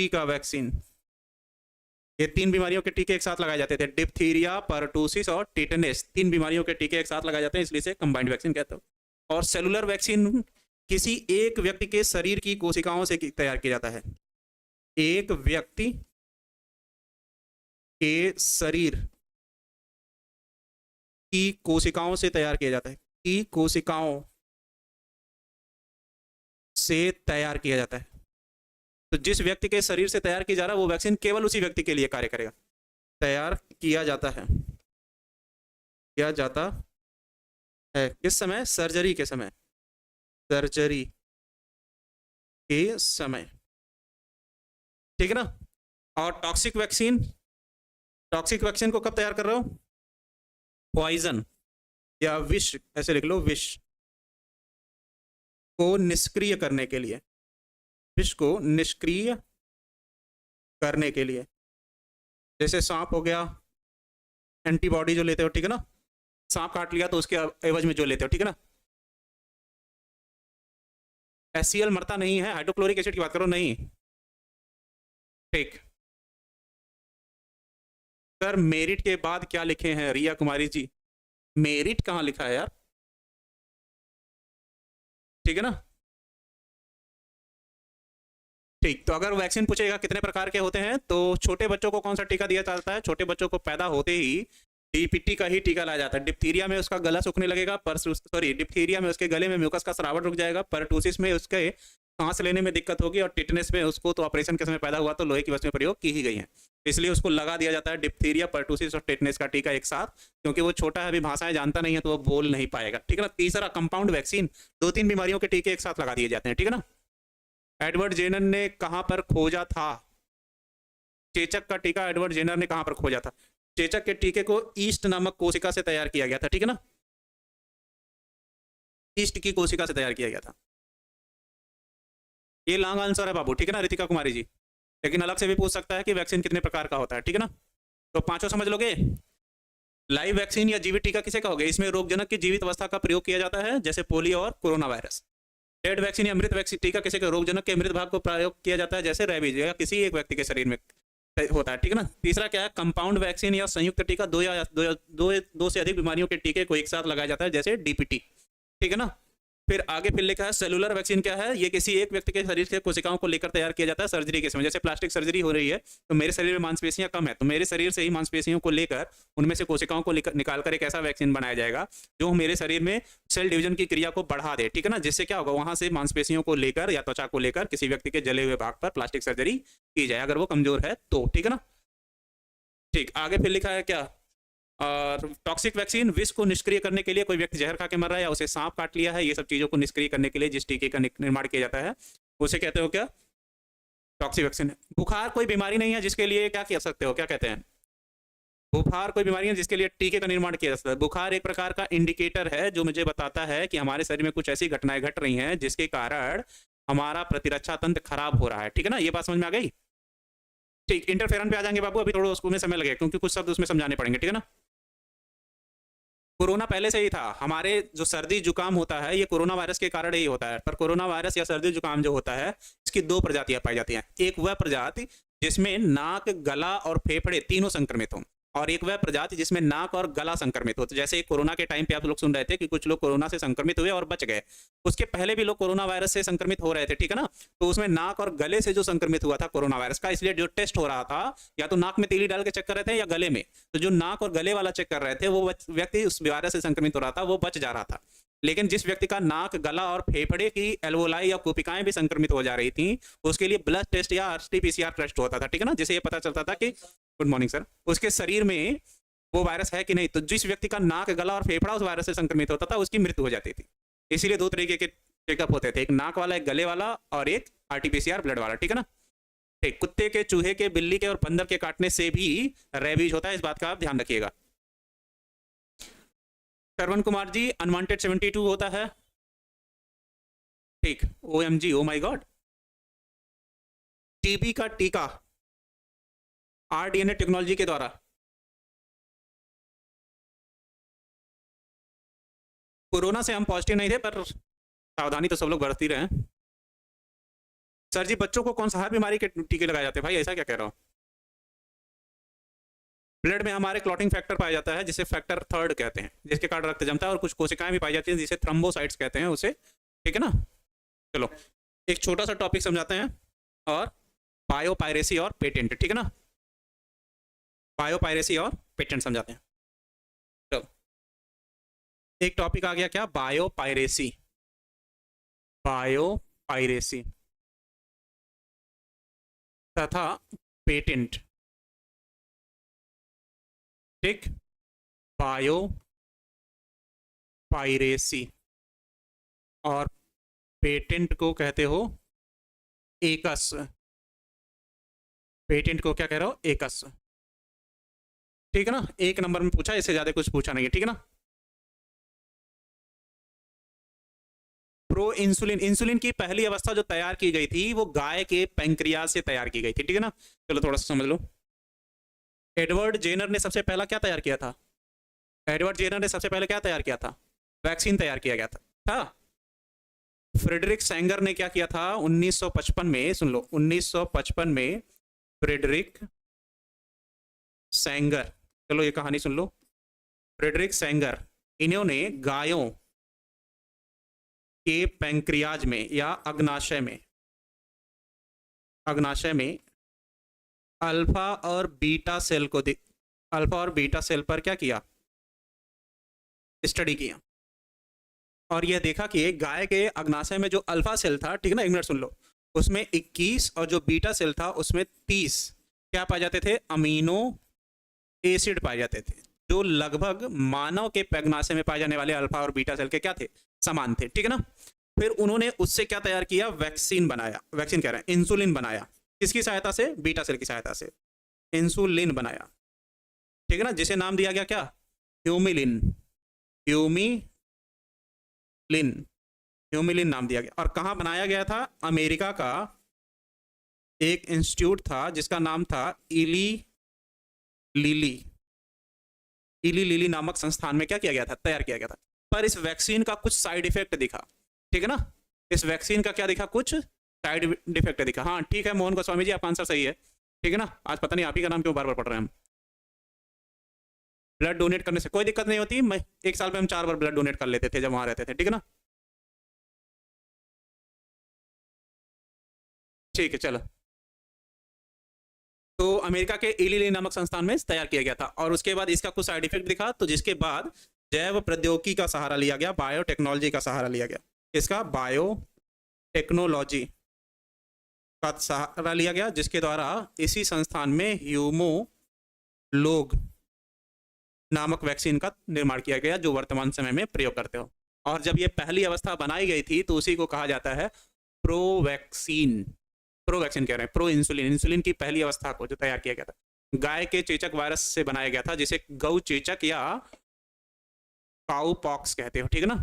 का वैक्सीन, ये 3 बीमारियों के टीके एक साथ लगाए जाते थे, डिप्थीरिया, परटूसिस और टिटेनस, 3 बीमारियों के टीके एक साथ लगाए जाते हैं, इसलिए से कंबाइंड वैक्सीन कहते हो। और सेलुलर वैक्सीन किसी एक व्यक्ति के शरीर की कोशिकाओं से तैयार किया जाता है, एक व्यक्ति के शरीर की कोशिकाओं से तैयार किया जाता है, की कोशिकाओं से तैयार किया जाता है। तो जिस व्यक्ति के शरीर से तैयार किया जा रहा है वो वैक्सीन केवल उसी व्यक्ति के लिए कार्य करेगा। तैयार किया जाता है, किया जाता है किस समय? सर्जरी के समय, सर्जरी के समय, ठीक है ना। और टॉक्सिक वैक्सीन, टॉक्सिक वैक्सीन को कब तैयार कर रहे हो? पॉइजन या विष, ऐसे लिख लो, विष को निष्क्रिय करने के लिए, विष को निष्क्रिय करने के लिए। जैसे सांप हो गया, एंटीबॉडी जो लेते हो, ठीक है ना, सांप काट लिया तो उसके एवज में जो लेते हो, ठीक है ना। HCl मरता नहीं है, हाइड्रोक्लोरिक एसिड की बात करो, नहीं, ठीक। सर मेरिट के बाद क्या लिखे हैं रिया कुमारी जी? मेरिट कहाँ लिखा है यार, ठीक है ना, ठीक। तो अगर वैक्सीन पूछेगा कितने प्रकार के होते हैं, तो छोटे बच्चों को कौन सा टीका दिया जाता है? छोटे बच्चों को पैदा होते ही डीपीटी का ही टीका लाया जाता है। डिप्थीरिया में उसका गला सूखने लगेगा, डिप्थीरिया में उसके गले में म्यूकस का स्राव रुक जाएगा, परटूसिस में उसके सांस लेने में दिक्कत होगी, और टिटनेस में उसको तो ऑपरेशन के समय पैदा हुआ तो लोहे की वस्तुएं प्रयोग की ही गई हैं, इसलिए उसको लगा दिया जाता है डिप्थीरिया, परटूसिस और टिटनेस का टीका एक साथ, क्योंकि वो छोटा है, अभी भाषाएं जानता नहीं है तो वो बोल नहीं पाएगा, ठीक है ना। तीसरा, कंपाउंड वैक्सीन, 2-3 बीमारियों के टीके एक साथ लगा दिए जाते हैं, ठीक है ना। एडवर्ड जेनर ने कहां पर खोजा था? चेचक का टीका एडवर्ड जेनर ने कहां पर खोजा था? चेचक के टीके को ईस्ट नामक कोशिका से तैयार किया गया था, ठीक है ना, ईस्ट की कोशिका से तैयार किया गया था। ये लॉन्ग आंसर है बाबू, ठीक है ना रितिका कुमारी जी, लेकिन अलग से भी पूछ सकता है कि वैक्सीन कितने प्रकार का होता है, ठीक है ना। तो पांचों समझ लोगे। लाइव वैक्सीन या जीवित टीका किसे कहोगे? इसमें रोगजनक की जीवित अवस्था का प्रयोग किया जाता है, जैसे पोलियो और कोरोना वायरस। डेड वैक्सीन या मृत वैक्सीन टीका किसे कहोगे? रोगजनक के मृत भाग को प्रयोग किया जाता है, जैसे रेबीज, या किसी एक व्यक्ति के शरीर में होता है, ठीक है ना। तीसरा क्या है? कंपाउंड वैक्सीन या संयुक्त टीका, दो से अधिक बीमारियों के टीके को एक साथ लगाया जाता है, जैसे डीपीटी, ठीक है ना। फिर आगे फिर लिखा है सेलुलर वैक्सीन क्या है? ये किसी एक व्यक्ति के शरीर से कोशिकाओं को लेकर तैयार किया जाता है सर्जरी के समय, जैसे प्लास्टिक सर्जरी हो रही है तो मेरे शरीर में मांसपेशियां कम है, तो मेरे शरीर से ही मांसपेशियों को लेकर उनमें से कोशिकाओं को निकालकर एक ऐसा वैक्सीन बनाया जाएगा जो मेरे शरीर में सेल डिवीजन की क्रिया को बढ़ा दे, ठीक है ना। जिससे क्या होगा, वहां से मांसपेशियों को लेकर या त्वचा को लेकर किसी व्यक्ति के जले हुए भाग पर प्लास्टिक सर्जरी की जाए, अगर वो कमजोर है तो, ठीक है ना। ठीक, आगे फिर लिखा है क्या? और टॉक्सिक वैक्सीन, विष को निष्क्रिय करने के लिए, कोई व्यक्ति जहर खा के मर रहा है या उसे सांप काट लिया है, ये सब चीजों को निष्क्रिय करने के लिए जिस टीके का निर्माण किया जाता है उसे कहते हो क्या? Toxic vaccine. बुखार कोई बीमारी नहीं है जिसके लिए क्या कर सकते हो, क्या कहते हैं? बुखार कोई बीमारी है जिसके लिए टीके का निर्माण किया जा सकता है। बुखार एक प्रकार का इंडिकेटर है जो मुझे बताता है कि हमारे शरीर में कुछ ऐसी घटनाएं घट रही हैं जिसके कारण हमारा प्रतिरक्षा तंत्र खराब हो रहा है, ठीक है ना। ये बात समझ में आ गई? ठीक, इंटरफेरन पे आ जाएंगे बाबू, अभी थोड़ा उसको में समय लगेगा क्योंकि कुछ शब्द उसमें समझाने पड़ेंगे, ठीक है ना। कोरोना पहले से ही था, हमारे जो सर्दी जुकाम होता है ये कोरोना वायरस के कारण ही होता है, पर कोरोना वायरस या सर्दी जुकाम जो होता है इसकी 2 प्रजातियां पाई जाती हैं। एक वह प्रजाति जिसमें नाक, गला और फेफड़े तीनों संक्रमित हों, और एक वह प्रजाति जिसमें नाक और गला संक्रमित हो। तो जैसे कोरोना के टाइम पे आप लोग सुन रहे थे कि कुछ लोग कोरोना से संक्रमित हुए और बच गए, उसके पहले भी लोग कोरोना वायरस से संक्रमित हो रहे थे, ठीक है ना। तो उसमें नाक और गले से जो संक्रमित हुआ था कोरोना वायरस का, इसलिए जो टेस्ट हो रहा था या तो नाक में तीली डाल के चेक कर रहे थे या गले में, तो जो नाक और गले वाला चेक कर रहे थे वो व्यक्ति उस वायरस से संक्रमित हो रहा था, वो बच जा रहा था। लेकिन जिस व्यक्ति का नाक, गला और फेफड़े की एल्वोलाई या कोपिकाएं भी संक्रमित हो जा रही थी, उसके लिए ब्लड टेस्ट या आरटी-पीसीआर टेस्ट होता था, ठीक है ना, जिससे ये पता चलता था कि गुड मॉर्निंग सर, उसके शरीर में वो वायरस है कि नहीं। तो जिस व्यक्ति का नाक, गला और फेफड़ा उस वायरस से संक्रमित होता था, उसकी मृत्यु हो जाती थी। इसीलिए दो तरीके के चेकअप होते थे, एक नाक वाला, एक गले वाला, और एक आरटी-पीसीआर ब्लड वाला, ठीक है ना। ठीक, कुत्ते के, चूहे के, बिल्ली के और बंदर के काटने से भी रेबीज होता है, इस बात का आप ध्यान रखिएगा। श्रवण कुमार जी, अनवांटेड 72 होता है। ठीक, OMG, oh my God. TB का टीका RDNA टेक्नोलॉजी के द्वारा। कोरोना से हम पॉजिटिव नहीं थे, पर सावधानी तो सब लोग बरत ही रहे हैं। सर जी, बच्चों को कौन सा हर बीमारी के टीके लगाए जाते हैं? भाई ऐसा क्या कह रहा हूँ। ब्लड में हमारे क्लॉटिंग फैक्टर पाया जाता है, जिसे फैक्टर 3 कहते हैं, जिसके कारण रक्त जमता है, और कुछ कोशिकाएं भी पाई जाती हैं जिसे थ्रोम्बोसाइट्स कहते हैं उसे, ठीक है ना। चलो एक छोटा सा टॉपिक समझाते हैं, और बायोपायरेसी और पेटेंट, ठीक है ना। बायोपायरेसी और पेटेंट समझाते हैं। तो एक टॉपिक आ गया क्या, बायोपायरेसी। बायोपायरेसी तथा पेटेंट, ठीक। बायो पायरेसी और पेटेंट को कहते हो एकस। पेटेंट को क्या कह रहा हो, एकस, ठीक है ना। एक नंबर में पूछा, इससे ज्यादा कुछ पूछा नहीं है, ठीक है ना। प्रो इंसुलिन, इंसुलिन की पहली अवस्था जो तैयार की गई थी वो गाय के पैंक्रियाज से तैयार की गई थी, ठीक है ना। चलो थोड़ा सा समझ लो। एडवर्ड जेनर ने सबसे पहला क्या तैयार किया था? एडवर्ड जेनर ने सबसे पहले क्या तैयार किया था? वैक्सीन तैयार किया गया था। फ्रेडरिक सैंगर ने क्या किया था 1955 में? सुन लो, 1955 में फ्रेडरिक सैंगर, चलो ये कहानी सुन लो। फ्रेडरिक सैंगर, इन्होंने गायों के पैंक्रियाज में या अग्नाशय में, अग्नाशय में अल्फा और बीटा सेल को अल्फा और बीटा सेल पर क्या किया, स्टडी किया, और यह देखा कि गाय के अग्नाशय में जो अल्फा सेल था, ठीक है ना, एक मिनट सुन लो, उसमें 21 और जो बीटा सेल था उसमें 30 क्या पाए जाते थे, अमीनो एसिड पाए जाते थे, जो लगभग मानव के अग्नाशय में पाए जाने वाले अल्फा और बीटा सेल के क्या थे, समान थे, ठीक है ना। फिर उन्होंने उससे क्या तैयार किया, वैक्सीन बनाया, वैक्सीन कह रहे हैं, इंसुलिन बनाया, किसकी सहायता से, बीटा सेल की सहायता से इंसुलिन बनाया, ठीक है ना, जिसे नाम दिया गया क्या, ह्यूमिलिन, ह्यूमिलिन, ह्यूमिलिन नाम दिया गया। और कहाँ बनाया गया था, अमेरिका का एक इंस्टीट्यूट था जिसका नाम था इली लिली, इली लिली नामक संस्थान में क्या किया गया था, तैयार किया गया था। पर इस वैक्सीन का कुछ साइड इफेक्ट दिखा, ठीक है ना, इस वैक्सीन का क्या दिखा, कुछ साइड इफेक्ट दिखा। हाँ ठीक है मोहन गोस्वामी जी, आपका आंसर सही है, ठीक है ना। आज पता नहीं आप ही का नाम क्यों बार बार पढ़ रहे हैं हम। ब्लड डोनेट करने से कोई दिक्कत नहीं होती, मैं एक साल में हम 4 बार ब्लड डोनेट कर लेते थे जब वहां रहते थे, ठीक है ना। ठीक है चलो, तो अमेरिका के इली नामक संस्थान में तैयार किया गया था, और उसके बाद इसका कुछ साइड इफेक्ट दिखा, तो जिसके बाद जैव प्रौद्योगिकी का सहारा लिया गया, बायोटेक्नोलॉजी का सहारा लिया गया, इसका बायोटेक्नोलॉजी का सहारा लिया गया, जिसके द्वारा इसी संस्थान में ह्यूमोलोग नामक वैक्सीन का निर्माण किया गया, जो वर्तमान समय में प्रयोग करते हो। और जब ये पहली अवस्था बनाई गई थी तो उसी को कहा जाता है प्रोवैक्सीन, प्रोवैक्सीन कह रहे हैं, प्रो इंसुलिन, इंसुलिन की पहली अवस्था को जो तैयार किया गया था गाय के चेचक वायरस से बनाया गया था, जिसे गौ चेचक या काउ पॉक्स कहते हो, ठीक है ना।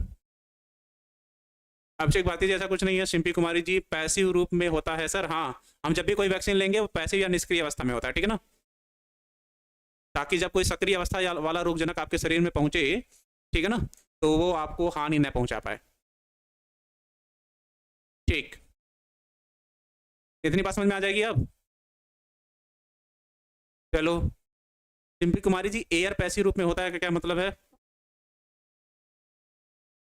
अभिषेक भारती जी, ऐसा कुछ नहीं है। सिंपी कुमारी जी, पैसिव रूप में होता है सर, हाँ हम जब भी कोई वैक्सीन लेंगे वो पैसिव या निष्क्रिय अवस्था में होता है, ठीक है ना, ताकि जब कोई सक्रिय अवस्था वाला रोगजनक आपके शरीर में पहुंचे, ठीक है ना, तो वो आपको हानि न पहुंचा पाए, ठीक। इतनी बात समझ में आ जाएगी अब। चलो डिम्पी कुमारी जी, एयर पैसिव रूप में होता है का क्या मतलब है?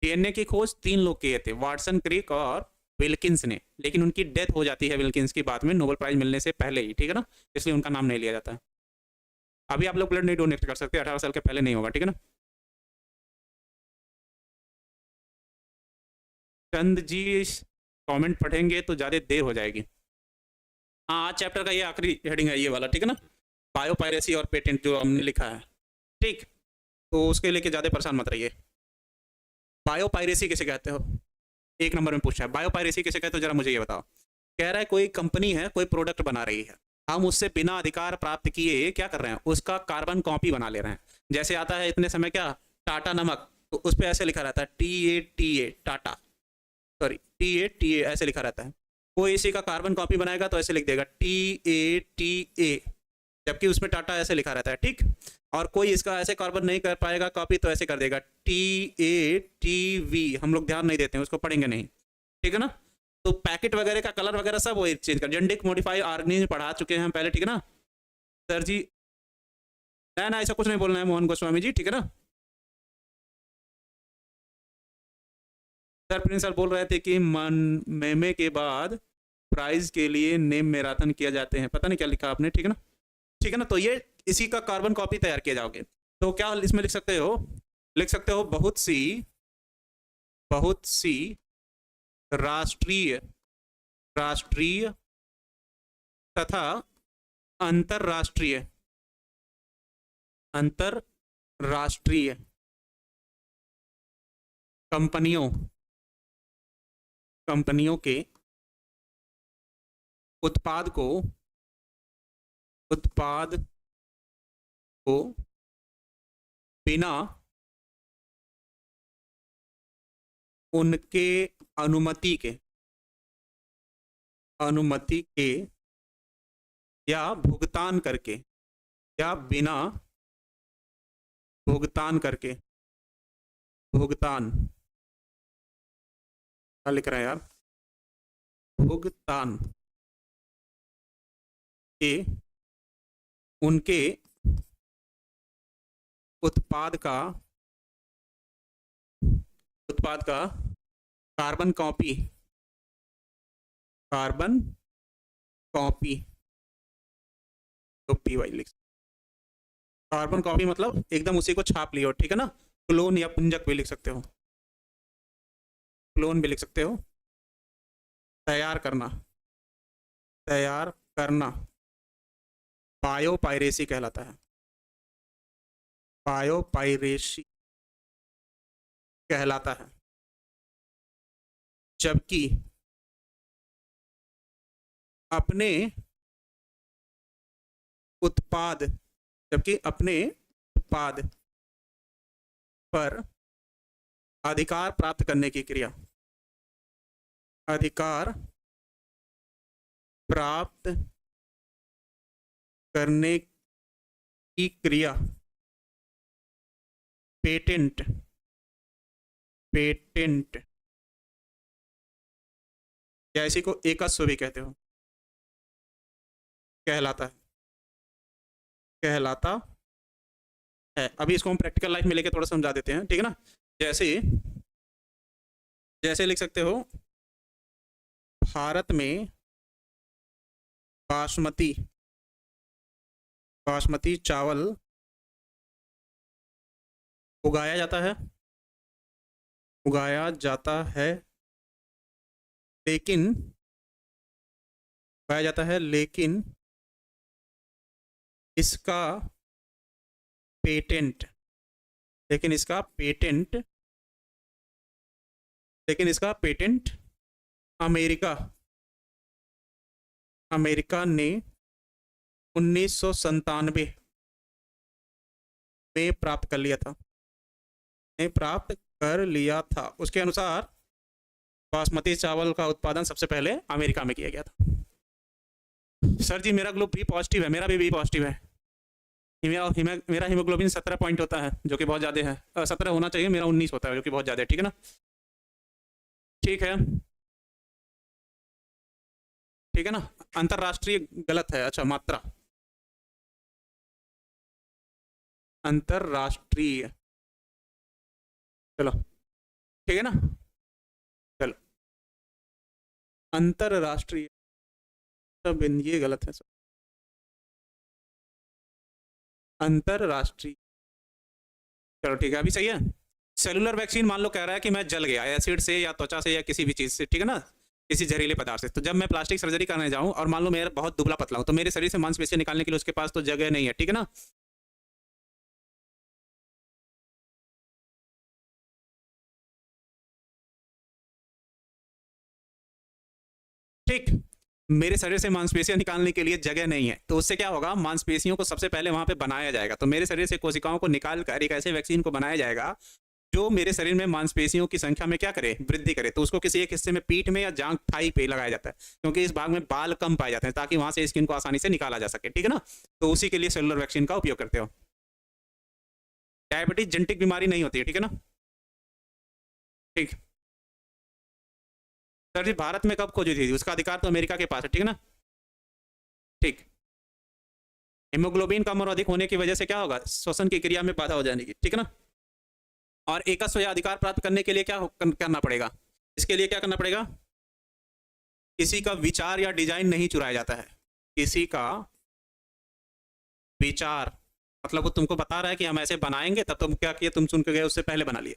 डीएनए की खोज 3 लोग किए थे, वाटसन, क्रिक और विल्किंस ने, लेकिन उनकी डेथ हो जाती है विल्किंस की बाद में नोबेल प्राइज मिलने से पहले ही, ठीक है ना, इसलिए उनका नाम नहीं लिया जाता है। अभी आप लोग ब्लड नहीं डोनेट कर सकते, 18 साल के पहले नहीं होगा, ठीक है ना। चंद जी कमेंट पढ़ेंगे तो ज़्यादा देर हो जाएगी। हाँ, आज चैप्टर का ये आखिरी हेडिंग है, ये वाला, ठीक है ना, बायोपायरेसी और पेटेंट जो हमने लिखा है, ठीक। तो उसके लेके ज़्यादा परेशान मत रहिए। बायोपायरेसी किसे कहते हो? 1 नंबर में पूछा है, बायोपायरेसी किसे कहते हो, जरा मुझे ये बताओ। कह रहा है कोई कंपनी है, कोई प्रोडक्ट बना रही है, हम उससे बिना अधिकार प्राप्त किए क्या कर रहे हैं, उसका कार्बन कॉपी बना ले रहे हैं। जैसे आता है इतने समय क्या, टाटा नमक, तो उस पर ऐसे लिखा रहता है TATA, टाटा, सॉरी TATA ऐसे लिखा रहता है। कोई इसी का कार्बन कॉपी बनाएगा तो ऐसे लिख देगा TATA, जबकि उसमें टाटा ऐसे लिखा रहता है, ठीक। और कोई इसका ऐसे कार्बन नहीं कर पाएगा कॉपी तो ऐसे कर देगा TATV, हम लोग ध्यान नहीं देते हैं, उसको पढ़ेंगे नहीं, ठीक है ना। तो पैकेट वगैरह का कलर वगैरह सब वही चेंज कर, जेनेटिक मॉडिफाइड ऑर्गेनिज्म पढ़ा चुके हैं हम पहले, ठीक है ना सर जी। ना ऐसा कुछ नहीं बोलना है मोहन गोस्वामी जी, ठीक है ना। सर प्रिंस सर बोल रहे थे कि मेमे के बाद प्राइज के लिए नेम मैराथन किया जाते हैं, पता नहीं क्या लिखा आपने, ठीक है ना, ठीक है ना। तो ये इसी का कार्बन कॉपी तैयार किए जाओगे, तो क्या इसमें लिख सकते हो, लिख सकते हो बहुत सी राष्ट्रीय राष्ट्रीय तथा अंतरराष्ट्रीय अंतरराष्ट्रीय कंपनियों के उत्पाद को बिना उनके अनुमति के या भुगतान करके, या बिना भुगतान करके, भुगतान क्या लिख रहा है यार, भुगतान के उनके उत्पाद का कार्बन कॉपी तो PY लिख, कार्बन कॉपी मतलब एकदम उसी को छाप लियो, ठीक है ना। क्लोन या पुंजक भी लिख सकते हो, क्लोन भी लिख सकते हो। तैयार करना बायोपायरेसी कहलाता है, बायोपायरेसी कहलाता है। जबकि अपने उत्पाद पर अधिकार प्राप्त करने की क्रिया, अधिकार प्राप्त करने की क्रिया पेटेंट या इसी को एकस्व भी कहते हो, कहलाता है। अभी इसको हम प्रैक्टिकल लाइफ में लेके थोड़ा समझा देते हैं, ठीक है ना। जैसे लिख सकते हो, भारत में बासमती चावल उगाया जाता है, लेकिन इसका पेटेंट अमेरिका ने 1997 में प्राप्त कर लिया था। उसके अनुसार बासमती चावल का उत्पादन सबसे पहले अमेरिका में किया गया था। सर जी मेरा ग्रुप भी पॉजिटिव है, मेरा भी पॉजिटिव है। मेरा हीमोग्लोबिन 17 पॉइंट होता है, जो कि बहुत ज़्यादा है, 17 होना चाहिए, मेरा 19 होता है, जो कि बहुत ज़्यादा है, ठीक है ना। ठीक है ना। अंतरराष्ट्रीय गलत है, अच्छा मात्रा, अंतरराष्ट्रीय, चलो ठीक है ना, चलो अंतरराष्ट्रीय, सब ये गलत है सब, अंतरराष्ट्रीय, चलो ठीक है अभी सही है। सेलुलर वैक्सीन मान लो कह रहा है कि मैं जल गया एसिड से या त्वचा से या किसी भी चीज से, ठीक है ना, किसी जहरीले पदार्थ से, तो जब मैं प्लास्टिक सर्जरी करने जाऊं और मान लो मेरा बहुत दुबला पतला हूं, तो मेरे शरीर से मांसपेशियां निकालने के लिए उसके पास तो जगह नहीं है, ठीक है ना। ठीक, मेरे शरीर से मांसपेशियां निकालने के लिए जगह नहीं है, तो उससे क्या होगा, मांसपेशियों को सबसे पहले वहां पे बनाया जाएगा, तो मेरे शरीर से कोशिकाओं को निकाल कर एक ऐसे वैक्सीन को बनाया जाएगा जो मेरे शरीर में मांसपेशियों की संख्या में क्या करे, वृद्धि करे। तो उसको किसी एक हिस्से में पीठ में या जांघ थाई पे लगाया जाता है, क्योंकि इस भाग में बाल कम पाए जाते हैं, ताकि वहां से स्किन को आसानी से निकाला जा सके, ठीक है ना। तो उसी के लिए सेलुलर वैक्सीन का उपयोग करते हो। डायबिटीज जेनेटिक बीमारी नहीं होती है, ठीक है ना। ठीक, सर जी भारत में कब खोजी थी, उसका अधिकार तो अमेरिका के पास है, ठीक है ना। ठीक, हेमोग्लोबिन कम और अधिक होने की वजह से क्या होगा, श्वसन की क्रिया में बाधा हो जाने की, ठीक है ना। और एकस्व या अधिकार प्राप्त करने के लिए क्या करना पड़ेगा, इसके लिए क्या करना पड़ेगा, किसी का विचार या डिजाइन नहीं चुराया जाता है, किसी का विचार, मतलब वो तुमको बता रहा है कि हम ऐसे बनाएंगे, तब तुम क्या किए, तुम सुन के गए उससे पहले बना लिए।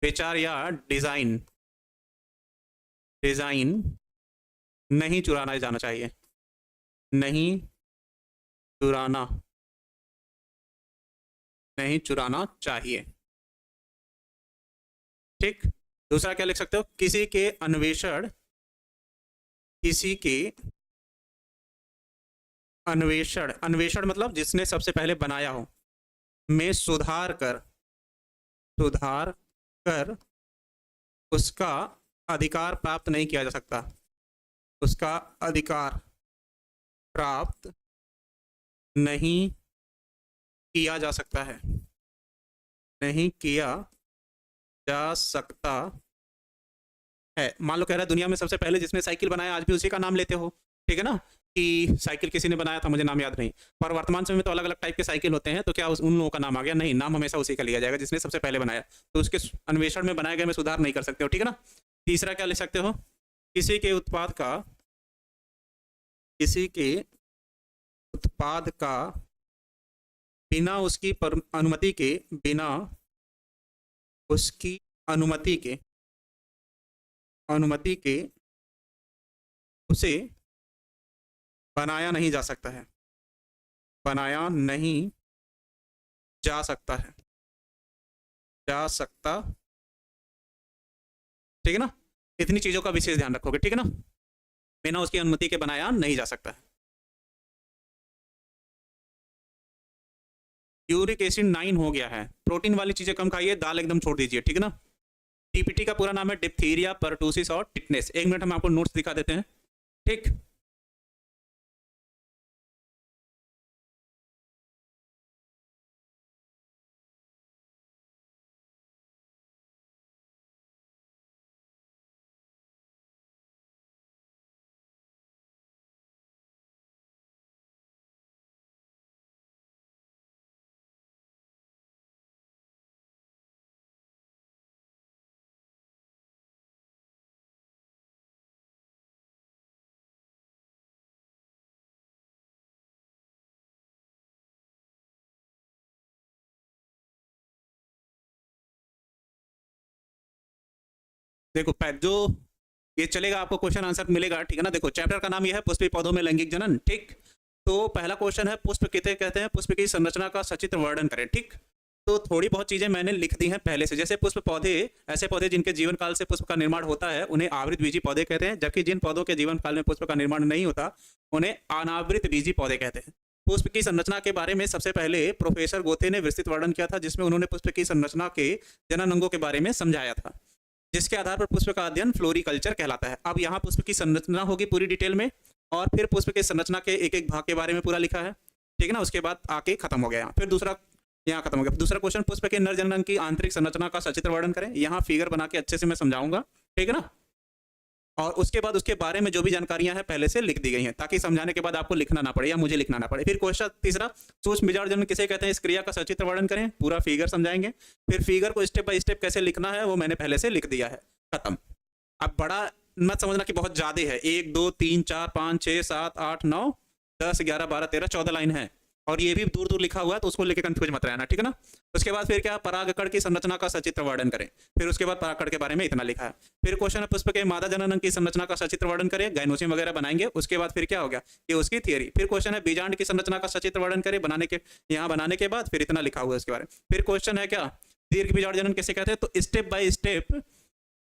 विचार या डिजाइन, डिजाइन नहीं चुराना जाना चाहिए, नहीं चुराना, नहीं चुराना चाहिए। ठीक, दूसरा क्या लिख सकते हो, किसी के अन्वेषण, किसी के अन्वेषण, अन्वेषण मतलब जिसने सबसे पहले बनाया हो, में सुधार कर, सुधार कर उसका अधिकार प्राप्त नहीं किया जा सकता, उसका अधिकार प्राप्त नहीं किया जा सकता है, नहीं किया जा सकता है। मान लो कह रहा है दुनिया में सबसे पहले जिसने साइकिल बनाया, आज भी उसी का नाम लेते हो, ठीक है ना, कि साइकिल किसी ने बनाया था, मुझे नाम याद नहीं, पर वर्तमान समय में तो अलग अलग टाइप के साइकिल होते हैं, तो क्या उन लोगों का नाम आ गया, नहीं, नाम हमेशा उसी का लिया जाएगा जिसने सबसे पहले बनाया, तो उसके अन्वेषण में बनाए गए में सुधार नहीं कर सकते हो, ठीक है ना। तीसरा क्या लिख सकते हो, किसी के उत्पाद का, किसी के उत्पाद का बिना उसकी अनुमति के, बिना उसकी अनुमति के, अनुमति के उसे बनाया नहीं जा सकता है, बनाया नहीं जा सकता है, जा सकता, ठीक है ना। इतनी चीजों का विशेष ध्यान रखोगे, ठीक है ना, बिना उसकी अनुमति के बनाया नहीं जा सकता है। यूरिक एसिड 9 हो गया है, प्रोटीन वाली चीजें कम खाइए, दाल एकदम छोड़ दीजिए, ठीक है ना। टीपीटी का पूरा नाम है डिप्थीरिया परटूसिस और टिटनेस। एक मिनट हम आपको नोट्स दिखा देते हैं, ठीक। देखो जो ये चलेगा, आपको क्वेश्चन आंसर मिलेगा, ठीक है ना। देखो चैप्टर का नाम यह है पुष्पी पौधों में लैंगिक जनन, ठीक। तो पहला क्वेश्चन है पुष्प किसे कहते हैं, पुष्प की संरचना का सचित्र वर्णन करें, ठीक। तो थोड़ी बहुत चीजें मैंने लिख दी हैं पहले से, जैसे पुष्प पौधे, ऐसे पौधे जिनके जीवन काल से पुष्प का निर्माण होता है उन्हें आवृत बीजी पौधे कहते हैं, जबकि जिन पौधों के जीवन काल में पुष्प का निर्माण नहीं होता उन्हें अनावृत बीजी पौधे कहते हैं। पुष्प की संरचना के बारे में सबसे पहले प्रोफेसर गोथे ने विस्तृत वर्णन किया था, जिसमें उन्होंने पुष्प की संरचना के जनन अंगों के बारे में समझाया था, जिसके आधार पर पुष्प का अध्ययन फ्लोरिकल्चर कहलाता है। अब यहाँ पुष्प की संरचना होगी पूरी डिटेल में, और फिर पुष्प के संरचना के एक एक भाग के बारे में पूरा लिखा है, ठीक है ना। उसके बाद आके खत्म हो गया, फिर दूसरा यहाँ खत्म हो गया। दूसरा क्वेश्चन, पुष्प के नर जनन की आंतरिक संरचना का सचित्र वर्णन करें। यहाँ फिगर बना के अच्छे से मैं समझाऊंगा, ठीक है ना। और उसके बाद उसके बारे में जो भी जानकारियां हैं पहले से लिख दी गई हैं, ताकि समझाने के बाद आपको लिखना ना पड़े या मुझे लिखना ना पड़े। फिर क्वेश्चन तीसरा, सूक्ष्म बीजाणु जन्म किसे कहते हैं, इस क्रिया का सचित्र वर्णन करें, पूरा फिगर समझाएंगे। फिर फिगर को स्टेप बाय स्टेप कैसे लिखना है वो मैंने पहले से लिख दिया है, खत्म। अब बड़ा मत समझना कि बहुत ज्यादा है, 1 2 3 4 5 6 7 8 9 10 11 12 13 14 लाइन है, और ये भी दूर दूर लिखा हुआ है, तो उसको लेके कंफ्यूज मत रहना, ठीक है ना। उसके बाद फिर क्या, परागकण की संरचना का सचित्र वर्णन करें। फिर उसके बाद परागकण के बारे में इतना लिखा है। फिर क्वेश्चन है, पुष्प के मादा जनन की संरचना का सचित्र वर्णन करें, गाइनोसियम वगैरह बनाएंगे। उसके बाद फिर क्या हो गया, ये उसकी थियरी। फिर क्वेश्चन है, बीजांड की संरचना का सचित्र वर्णन करें, बनाने के यहाँ बनाने के बाद फिर इतना लिखा हुआ है उसके बारे में। फिर क्वेश्चन है क्या, दीर्घ बीजांड जनन किसे कहते हैं, तो स्टेप बाय स्टेप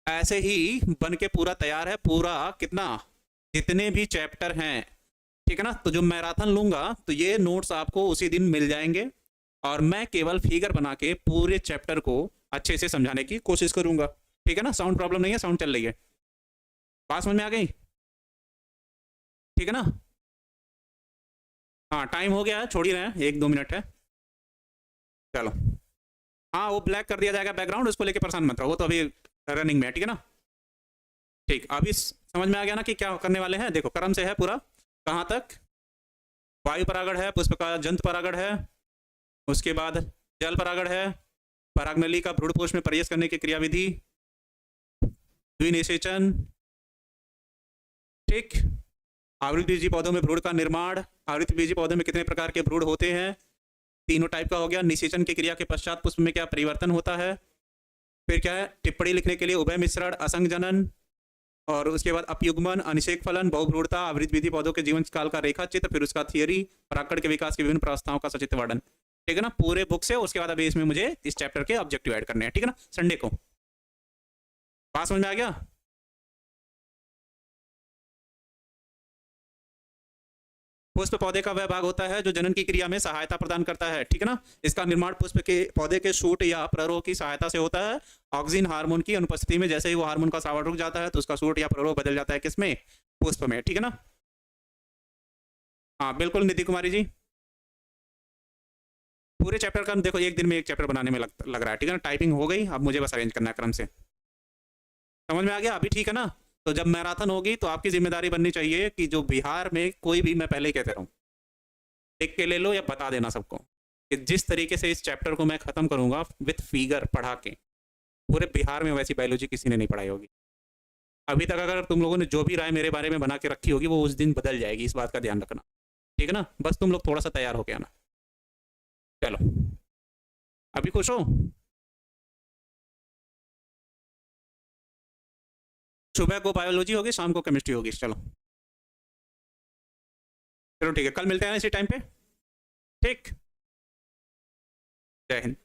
ऐसे ही बन के पूरा तैयार है, पूरा कितना, जितने भी चैप्टर हैं, ठीक है ना। तो जो मैराथन लूंगा तो ये नोट्स आपको उसी दिन मिल जाएंगे, और मैं केवल फिगर बना के पूरे चैप्टर को अच्छे से समझाने की कोशिश करूंगा, ठीक है ना। साउंड प्रॉब्लम नहीं है, साउंड चल रही है, बात समझ में आ गई, ठीक है ना। हाँ टाइम हो गया है, छोड़ ही रहे हैं, 1 2 मिनट है, चलो। हाँ वो ब्लैक कर दिया जाएगा बैकग्राउंड, उसको लेके परेशान मत रहो, वो तो अभी रनिंग में है, ठीक है ना। ठीक, अभी समझ में आ गया ना कि क्या करने वाले हैं। देखो क्रम से है पूरा, कहाँ तक, वायु परागण है, पुष्प का जंतु परागण है, उसके बाद जल परागण है, परागनली का भ्रूणपोष में प्रवेश करने की क्रियाविधि, द्विनिषेचन, ठीक, आवृतबीजी पौधों में भ्रूण का निर्माण, आवृतबीजी पौधों में कितने प्रकार के भ्रूण होते हैं, तीनों टाइप का हो गया। निषेचन की क्रिया के पश्चात पुष्प में क्या परिवर्तन होता है, फिर क्या है, टिप्पणी लिखने के लिए उभय मिश्रण, असंग जनन, और उसके बाद अपयुग्मन, अनिषेक फलन, बहुभ्रूणता, आवृतबीजी पौधों के जीवन काल का रेखा चित्र, फिर उसका थियरी, परागकण के विकास की विभिन्न प्रावस्थाओं का सचित्र वर्णन, ठीक है ना, पूरे बुक से। उसके बाद अभी इसमें मुझे इस चैप्टर के ऑब्जेक्टिव ऐड करने हैं, ठीक है ना, संडे को। बात समझ में आ गया। पुष्प पौधे का वह भाग होता है जो जनन की क्रिया में सहायता प्रदान करता है, ठीक है ना। इसका निर्माण पुष्प के पौधे के शूट या प्ररोह की सहायता से होता है, ऑक्सीजन हार्मोन की अनुपस्थिति में। जैसे ही वो हार्मोन का स्राव रुक जाता है तो उसका शूट या प्ररोह बदल जाता है किसमें, पुष्प में, ठीक है ना। हाँ बिल्कुल निधि कुमारी जी, पूरे चैप्टर का देखो एक दिन में एक चैप्टर बनाने में लग रहा है, ठीक है ना। टाइपिंग हो गई, अब मुझे बस अरेंज करना है क्रम से, समझ में आ गया अभी, ठीक है ना। तो जब मैराथन होगी तो आपकी जिम्मेदारी बननी चाहिए कि जो बिहार में कोई भी, मैं पहले ही कहते रहूँ, लिख के ले लो या बता देना सबको कि जिस तरीके से इस चैप्टर को मैं खत्म करूंगा विथ फिगर पढ़ा के, पूरे बिहार में वैसी बायोलॉजी किसी ने नहीं पढ़ाई होगी अभी तक। अगर तुम लोगों ने जो भी राय मेरे बारे में बना के रखी होगी वो उस दिन बदल जाएगी, इस बात का ध्यान रखना, ठीक है ना। बस तुम लोग थोड़ा सा तैयार होके आना, चलो। अभी खुश हो, सुबह को बायोलॉजी होगी, शाम को केमिस्ट्री होगी, चलो चलो ठीक है, कल मिलते हैं इसी टाइम पे, ठीक, जय हिंद।